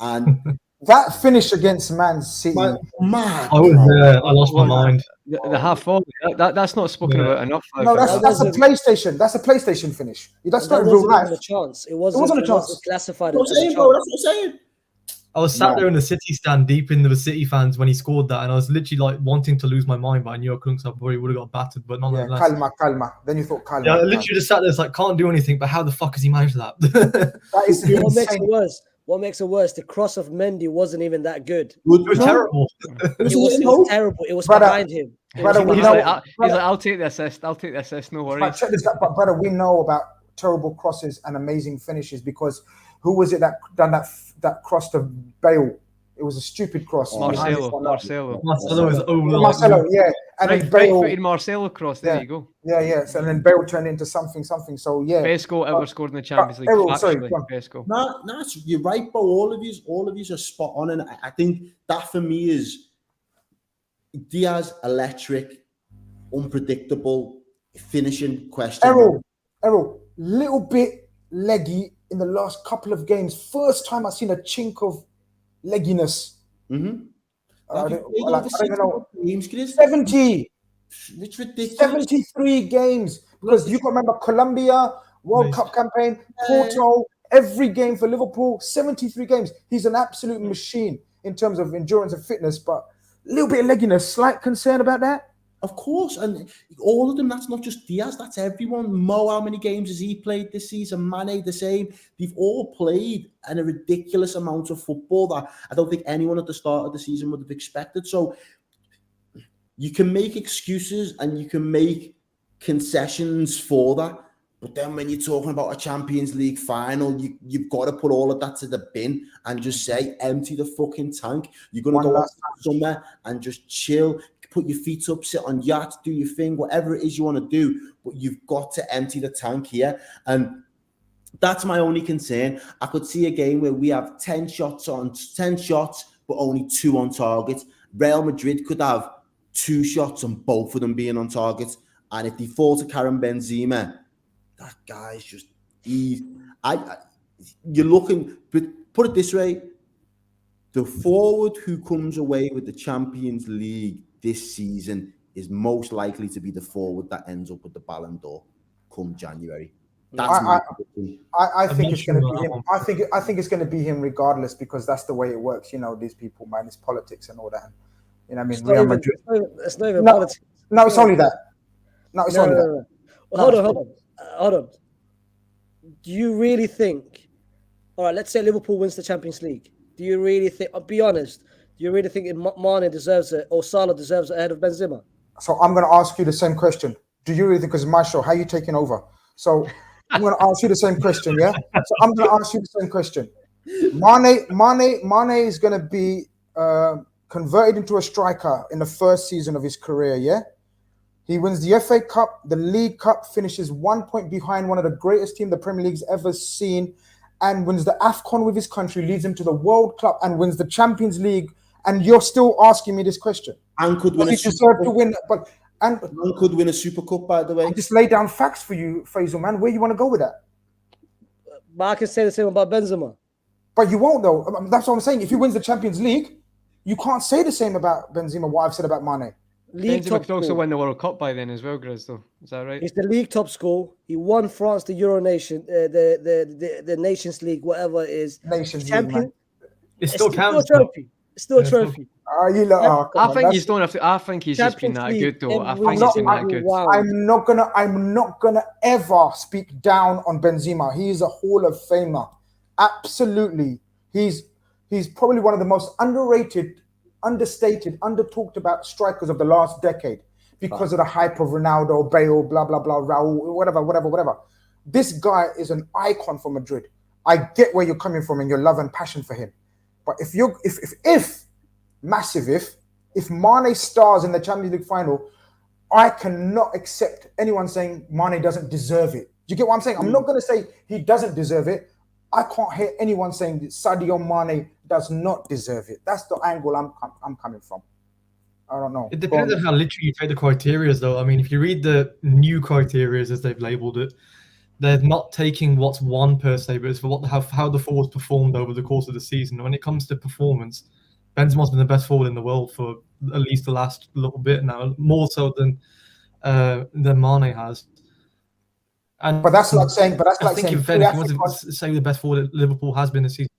And that finish against Man City. Man, I lost my mind. The half forward, that's not spoken about enough. No, that's a PlayStation. That's a PlayStation finish. That's not real life. A chance. It wasn't a chance. Classified as a chance. That's what I'm saying. I was sat there in the City stand deep into the City fans when he scored that, and I was literally like wanting to lose my mind, but I knew I couldn't, so I probably would have got battered. But nonetheless, calma. Then you thought calma. Yeah, I literally just sat there, it's like can't do anything. But how the fuck has he managed that? That is what makes it worse. What makes it worse? The cross of Mendy wasn't even that good. It was terrible. It was terrible. It was behind him. He's like, I'll take the assist. No worries. Check this out, but brother, we know about terrible crosses and amazing finishes because who was it that done that cross to Bale? It was a stupid cross. Marcelo was over. Marcelo, yeah. And then Bale, right-footed Marcelo cross. There you go. Yeah. So then Bale turned into something. So yeah. Best goal ever scored in the Champions League. Best goal. No, you're right, but all of you are spot on, and I think that for me is Diaz, electric, unpredictable, finishing question. Errol, little bit leggy in the last couple of games. First time I've seen a chink of legginess. Mm-hmm. I don't even know. Games, 70. It's ridiculous. 73 games. Because you can remember Colombia, World Cup campaign, Porto, every game for Liverpool, 73 games. He's an absolute machine in terms of endurance and fitness, but a little bit of legginess. Slight concern about that? Of course, and all of them, that's not just Diaz, that's everyone. Mo, how many games has he played this season? Mane, the same. They've all played a ridiculous amount of football that I don't think anyone at the start of the season would have expected. So you can make excuses and you can make concessions for that. But then when you're talking about a Champions League final, you've got to put all of that to the bin and just say, empty the fucking tank. You're going to go out somewhere and just chill, put your feet up, sit on yachts, do your thing, whatever it is you want to do. But you've got to empty the tank here. And that's my only concern. I could see a game where we have 10 shots, but only 2 on target. Real Madrid could have 2 shots and both of them being on target. And if they fall to Karim Benzema, that guy's just you're looking, but put it this way, the forward who comes away with the Champions League this season is most likely to be the forward that ends up with the Ballon d'Or come January. That's I think it's going to be him. I think it's going to be him regardless, because that's the way it works. You know, these people, man, it's politics and all that. You know what I mean? Real Madrid. It's not even politics. No, it's only that. No, it's only that. Well, hold on. Do you really think, all right, let's say Liverpool wins the Champions League. Do you really think, I'll be honest, do you really think Mane deserves it or Salah deserves it ahead of Benzema? So I'm going to ask you the same question. Do you really think, because it's my show, how are you taking over? So I'm going to ask you the same question, yeah? So I'm going to ask you the same question. Mane is going to be converted into a striker in the first season of his career, yeah? He wins the FA Cup, the League Cup, finishes 1 point behind one of the greatest teams the Premier League's ever seen, and wins the AFCON with his country, leads him to the World Cup, and wins the Champions League. And you're still asking me this question. And could win a Super Cup. And could win a Super Cup, by the way. I just lay down facts for you, Faisal, man. Where you want to go with that? But I can say the same about Benzema. But you won't, though. That's what I'm saying. If he wins the Champions League, you can't say the same about Benzema, what I've said about Mane. Benzema could also win the World Cup by then as well, Grizz, though. Is that right? He's the league top score. He won France the Euro Nation, the Nations League, whatever it is. Nations champion. League, it still counts. Still a trophy. It's still a trophy. I think he's don't have to. I think he's just been that good, though. I think he's been that good. Wow. I'm not gonna ever speak down on Benzema. He is a Hall of Famer. Absolutely. He's probably one of the most underrated, understated, under-talked about strikers of the last decade because of the hype of Ronaldo, Bale, blah, blah, blah, Raul, whatever. This guy is an icon for Madrid. I get where you're coming from and your love and passion for him. But if Mane stars in the Champions League final, I cannot accept anyone saying Mane doesn't deserve it. Do you get what I'm saying? I'm not going to say he doesn't deserve it. I can't hear anyone saying that Sadio Mane does not deserve it. That's the angle I'm coming from. I don't know. It depends on how literally you take the criteria, though. I mean, if you read the new criteria, as they've labelled it, they're not taking what's won per se, but it's for how the forwards performed over the course of the season. And when it comes to performance, Benzema's been the best forward in the world for at least the last little bit now, more so than Mane has. But that's like saying. I think if you want to say the best forward Liverpool has been this season.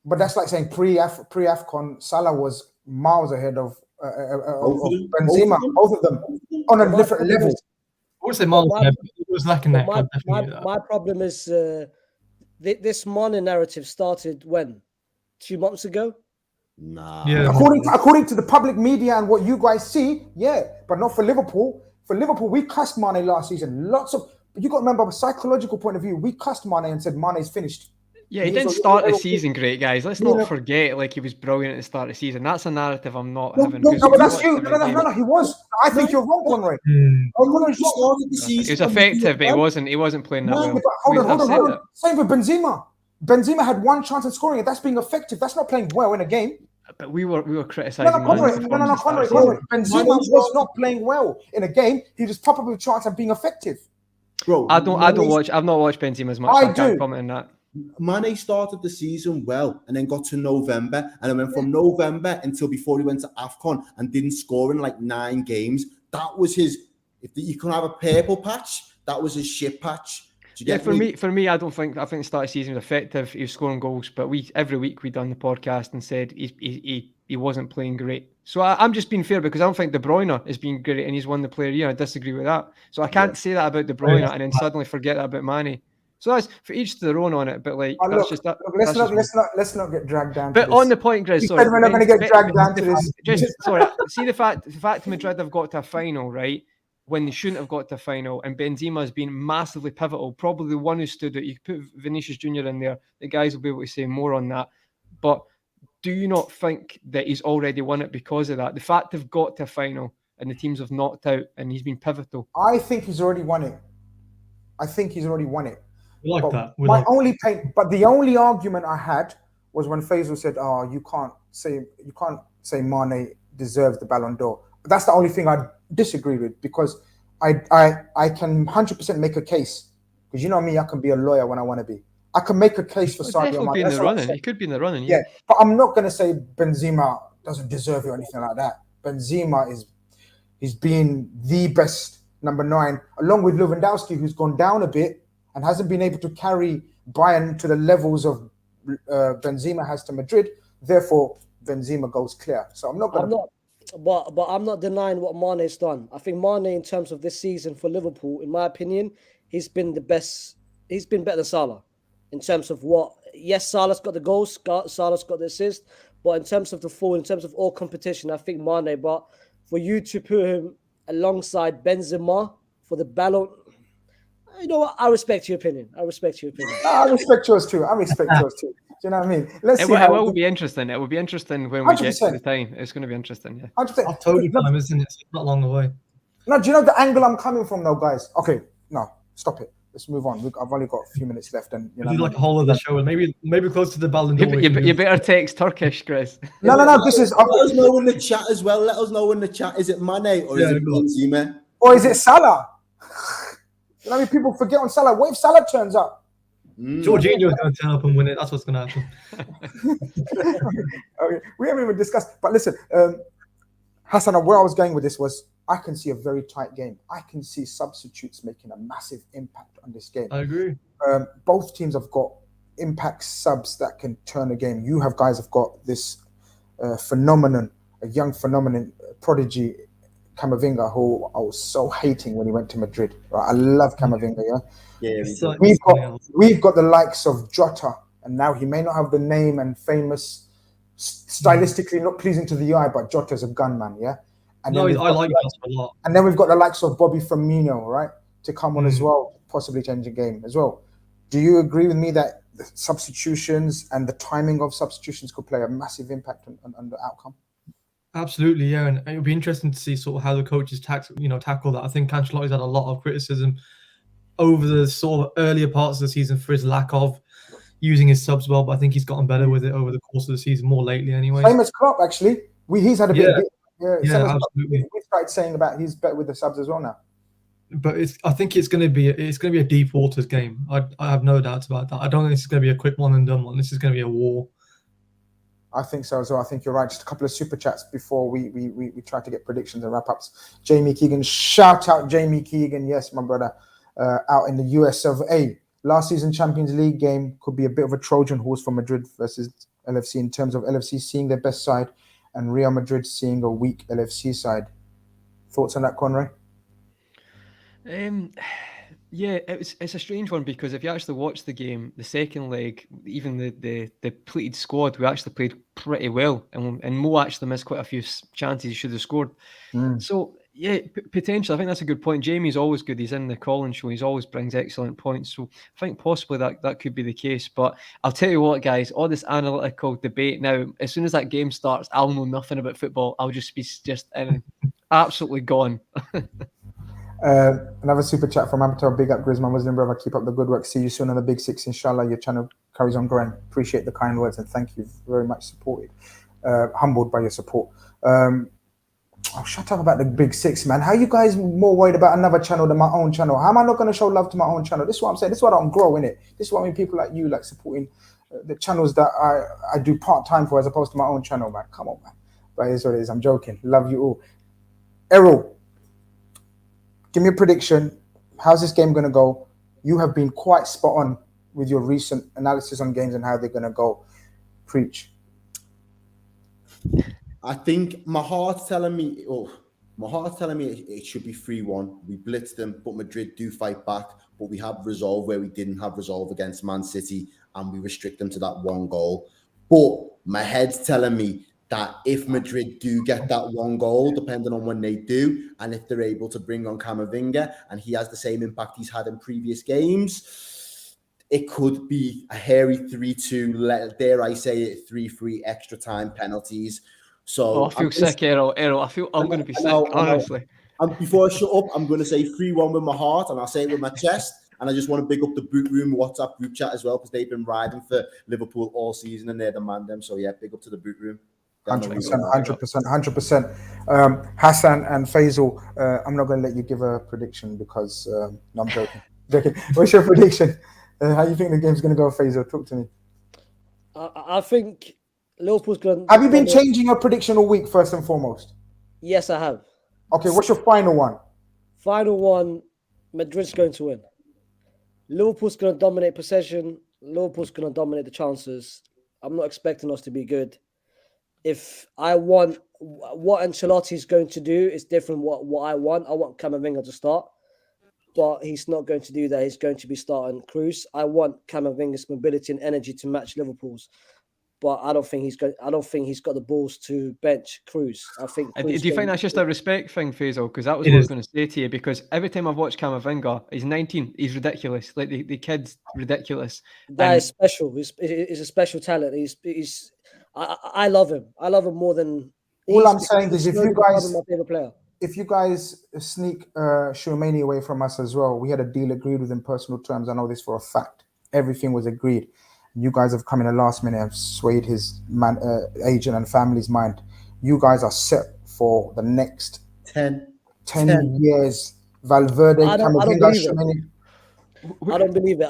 But that's like saying pre-AFCON, Salah was miles ahead of Benzema. Both of them on a different level. I would say miles ahead. It was lacking that. My problem is this Mane narrative started when? 2 months ago? Nah. Yeah. According to the public media and what you guys see, yeah, but not for Liverpool. For Liverpool, we cussed Mane last season. But you got to remember, from a psychological point of view, we cussed Mane and said Mane's finished. Yeah, he didn't start the season great, guys. Let's not forget, like, he was brilliant at the start of the season. That's a narrative I'm not having. No, but that's you. No, he was. I think you're wrong, Conrad. He was effective, but he wasn't playing that well. Hold on. Same with Benzema. Benzema had one chance at scoring it. That's being effective. That's not playing well in a game. But we were criticizing. Conrad. Benzema was not playing well in a game. He was probably chance at being effective. Bro, I've not watched Benzema as much. I can't comment on that. Mane started the season well and then got to November, and then went from November until before he went to AFCON and didn't score in like 9 games. That was his. If you can have a purple patch, that was his shit patch. For me, I think the start of the season was effective. He was scoring goals, but every week we done the podcast and said he wasn't playing great. So I'm just being fair because I don't think De Bruyne has been great and he's won the player of the year. I disagree with that. So I can't say that about De Bruyne and then suddenly forget that about Mane. So that's for each to their own on it. But like, that's just that. Let's not get dragged down. But on the point, Grizz, sorry, we're not going to get dragged down to this. Sorry, see the fact Madrid have got to a final, right? when they shouldn't have got to a final, and Benzema has been massively pivotal, probably the one who stood out. You could put Vinicius Jr. in there. The guys will be able to say more on that. But do you not think that he's already won it because of that? The fact they've got to a final and the teams have knocked out and he's been pivotal. I think he's already won it. We like that. But the only argument I had was when Faisal said, "Oh, you can't say Mane deserves the Ballon d'Or." That's the only thing I disagree with, because I can 100% make a case, because you know me, I can be a lawyer when I want to be. I can make a case for Sadio Mane. Be in the running. He could be in the running. Yeah, but I'm not going to say Benzema doesn't deserve it or anything like that. Benzema he's been the best number 9, along with Lewandowski, who's gone down a bit and hasn't been able to carry Bayern to the levels of Benzema has to Madrid. Therefore, Benzema goes clear. So I'm not going to. But I'm not denying what Mane's done. I think Mane, in terms of this season for Liverpool, in my opinion, he's been the best. He's been better than Salah in terms of what. Yes, Salah's got the goals, Salah's got the assist, but in terms of in terms of all competition, I think Mane. But for you to put him alongside Benzema for the Ballon, you know what? I respect your opinion. I respect yours too. Do you know what I mean? Let's see. It will be interesting. It will be interesting when we 100%. Get to the time. It's going to be interesting. Yeah. 100%. October time, isn't it? It's not long away. No, do you know the angle I'm coming from, though, guys? Okay, no, stop it. Let's move on. I've only got a few minutes left, and you know, like a whole other show, and maybe close to the Ballon d'Or. You better text Turkish, Chris. No. This is. Let us know in the chat as well. Let us know in the chat. Is it Mane or is it Benzema? Or is it Salah? You know, I mean, people forget on Salah. What if Salah turns up? Jorginho's going to turn up and win it. That's what's going to happen. Okay, we haven't even discussed. But listen, Hassan, where I was going with this was, I can see a very tight game. I can see substitutes making a massive impact on this game. I agree. Both teams have got impact subs that can turn a game. You guys have got this phenomenon, a young phenomenon, prodigy, Camavinga, who I was so hating when he went to Madrid. Right? I love Camavinga, we've got the likes of Jota, and now he may not have the name and famous, stylistically not pleasing to the eye, but Jota's a gunman, yeah? And I like Jota a lot. And then we've got the likes of Bobby Firmino, right, to come on as well, possibly change the game as well. Do you agree with me that the substitutions and the timing of substitutions could play a massive impact on the outcome? Absolutely, yeah, and it'll be interesting to see sort of how the coaches tackle that. I think Ancelotti's had a lot of criticism over the sort of earlier parts of the season for his lack of using his subs well, but I think he's gotten better with it over the course of the season, more lately anyway. Same as Klopp, actually. He's had a bit. Yeah, absolutely. We started saying about he's better with the subs as well now. But I think it's going to be a deep waters game. I have no doubts about that. I don't think this is going to be a quick one and done one. This is going to be a war. I think so as well. I think you're right. Just a couple of super chats before we try to get predictions and wrap ups. Jamie Keegan, shout out Jamie Keegan. Yes, my brother, out in the US of A. Last season Champions League game could be a bit of a Trojan horse for Madrid versus LFC in terms of LFC seeing their best side and Real Madrid seeing a weak LFC side. Thoughts on that, Conroy? Yeah, it's a strange one, because if you actually watch the game, the second leg, even the depleted squad, we actually played pretty well, and Mo actually missed quite a few chances he should have scored. So yeah, potentially, I think that's a good point. Jamie's always good. He's in the calling show. He's always brings excellent points. So I think possibly that could be the case. But I'll tell you what, guys, all this analytical debate now, as soon as that game starts, I'll know nothing about football. I'll just be absolutely gone. Another super chat from Amateur. Big up, Grizz, my Muslim brother. Keep up the good work. See you soon on the Big Six, inshallah. Your channel carries on growing. Appreciate the kind words and thank you very much. Supported, humbled by your support. Shut up about the Big Six, man. How are you guys more worried about another channel than my own channel? How am I not going to show love to my own channel? This is what I'm saying. This is what I don't grow in it. This is what I mean. People like you, like supporting the channels that I do part time for, as opposed to my own channel, man. Come on, man. But it is what it is. I'm joking. Love you all. Errol, give me a prediction. How's this game going to go? You have been quite spot on with your recent analysis on games and how they're going to go. Preach. I think my heart's telling me it should be 3-1. We blitzed them, but Madrid do fight back. But we have resolve where we didn't have resolve against Man City, and we restrict them to that one goal. But my head's telling me that if Madrid do get that one goal, depending on when they do, and if they're able to bring on Camavinga and he has the same impact he's had in previous games, it could be a hairy 3-2, dare I say it, 3-3 extra time penalties. So I feel sick, Errol. I feel I'm going to be sick, honestly. And before I shut up, I'm going to say 3-1 with my heart, and I'll say it with my chest. And I just want to big up the Boot Room WhatsApp group chat as well, because they've been riding for Liverpool all season and they're the man them. So yeah, big up to the Boot Room. 100%. Hassan and Faisal, I'm not going to let you give a prediction because no, I'm joking. What's your prediction? How do you think the game's going to go, Faisal? Talk to me. I think Liverpool's going. Have you been changing your prediction all week? First and foremost. Yes, I have. Okay, what's your final one? Final one. Madrid's going to win. Liverpool's going to dominate possession. Liverpool's going to dominate the chances. I'm not expecting us to be good. If I want what Ancelotti's going to do is different. What I want Camavinga to start, but he's not going to do that. He's going to be starting Cruz. I want Camavinga's mobility and energy to match Liverpool's, but I don't think he's got the balls to bench Cruz. I think. Do you think that's just a respect thing, Faisal? Because that was what I was going to say to you. Because every time I've watched Camavinga, he's 19. He's ridiculous. Like the kid's ridiculous. That is special. He's a special talent. I love him. I love him more than. All I'm saying is, if you guys player. sneak Shoumani away from us as well, we had a deal agreed with in personal terms. I know this for a fact. Everything was agreed. You guys have come in the last minute and swayed his agent and family's mind. You guys are set for the next 10 years. Valverde, Camavinga, Shoumani. I don't believe it.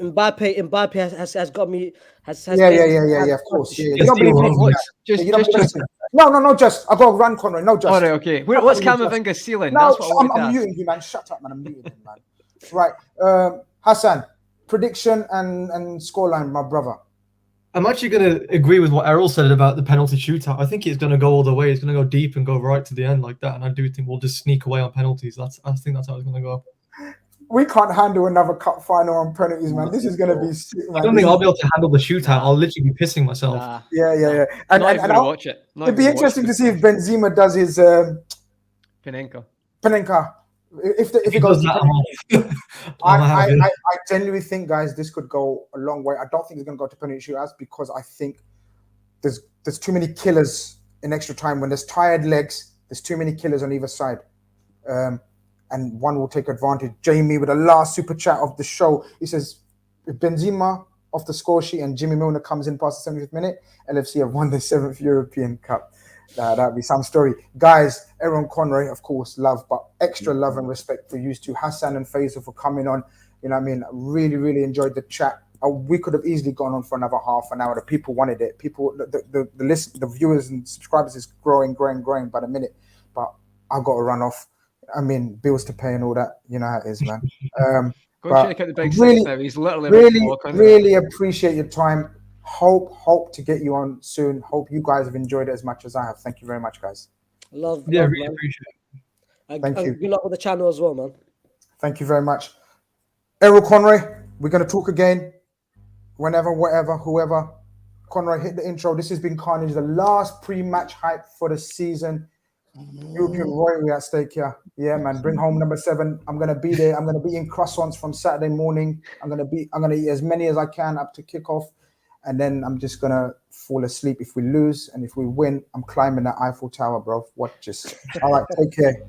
Mbappe has got me. Yeah. Of course. Yeah. You don't believe me? No. Just I got to run, Conroy. No, just. All right. Okay. What's Camavinga's ceiling? No, I'm muting you, man. Shut up, man. I'm muting him, man. Right, Hassan. Prediction and scoreline, my brother. I'm actually going to agree with what Errol said about the penalty shootout. I think it's going to go all the way. It's going to go deep and go right to the end like that. And I do think we'll just sneak away on penalties. I think that's how it's going to go. We can't handle another cup final on penalties, man. This is going to be sick, man. I don't think I'll be able to handle the shootout. I'll literally be pissing myself. Yeah. And I'll watch it. It'd be interesting to see if Benzema does his Panenka. If it goes to I genuinely think, guys, this could go a long way. I don't think it's going to go to penalty shootouts because I think there's too many killers in extra time. When there's tired legs, there's too many killers on either side. And one will take advantage. Jamie with the last super chat of the show. He says, if Benzema off the score sheet and Jimmy Milner comes in past the 70th minute, LFC have won the 7th European Cup. That'd be some story. Guys, Aaron Conroy, of course, love, but extra love and respect for you two. Hassan and Faisal for coming on. You know what I mean? Really, really enjoyed the chat. We could have easily gone on for another half an hour. The people wanted it. The viewers and subscribers is growing by the minute. But I've got to run off. I mean, bills to pay and all that. You know how it is, man. Go and check out the big six now. He's literally really appreciate your time. Hope to get you on soon. Hope you guys have enjoyed it as much as I have. Thank you very much, guys. Really appreciate it. Thank you. Good luck with the channel as well, man. Thank you very much. Errol Conroy, we're going to talk again. Whenever, whatever, whoever. Conroy, hit the intro. This has been Khanage, the last pre-match hype for the season. European royalty at stake here. Yeah, man. Bring home number 7. I'm gonna be there. I'm gonna be in croissants from Saturday morning. I'm gonna eat as many as I can up to kickoff, and then I'm just gonna fall asleep if we lose, and if we win, I'm climbing that Eiffel Tower, bro. Watch this. All right, take care.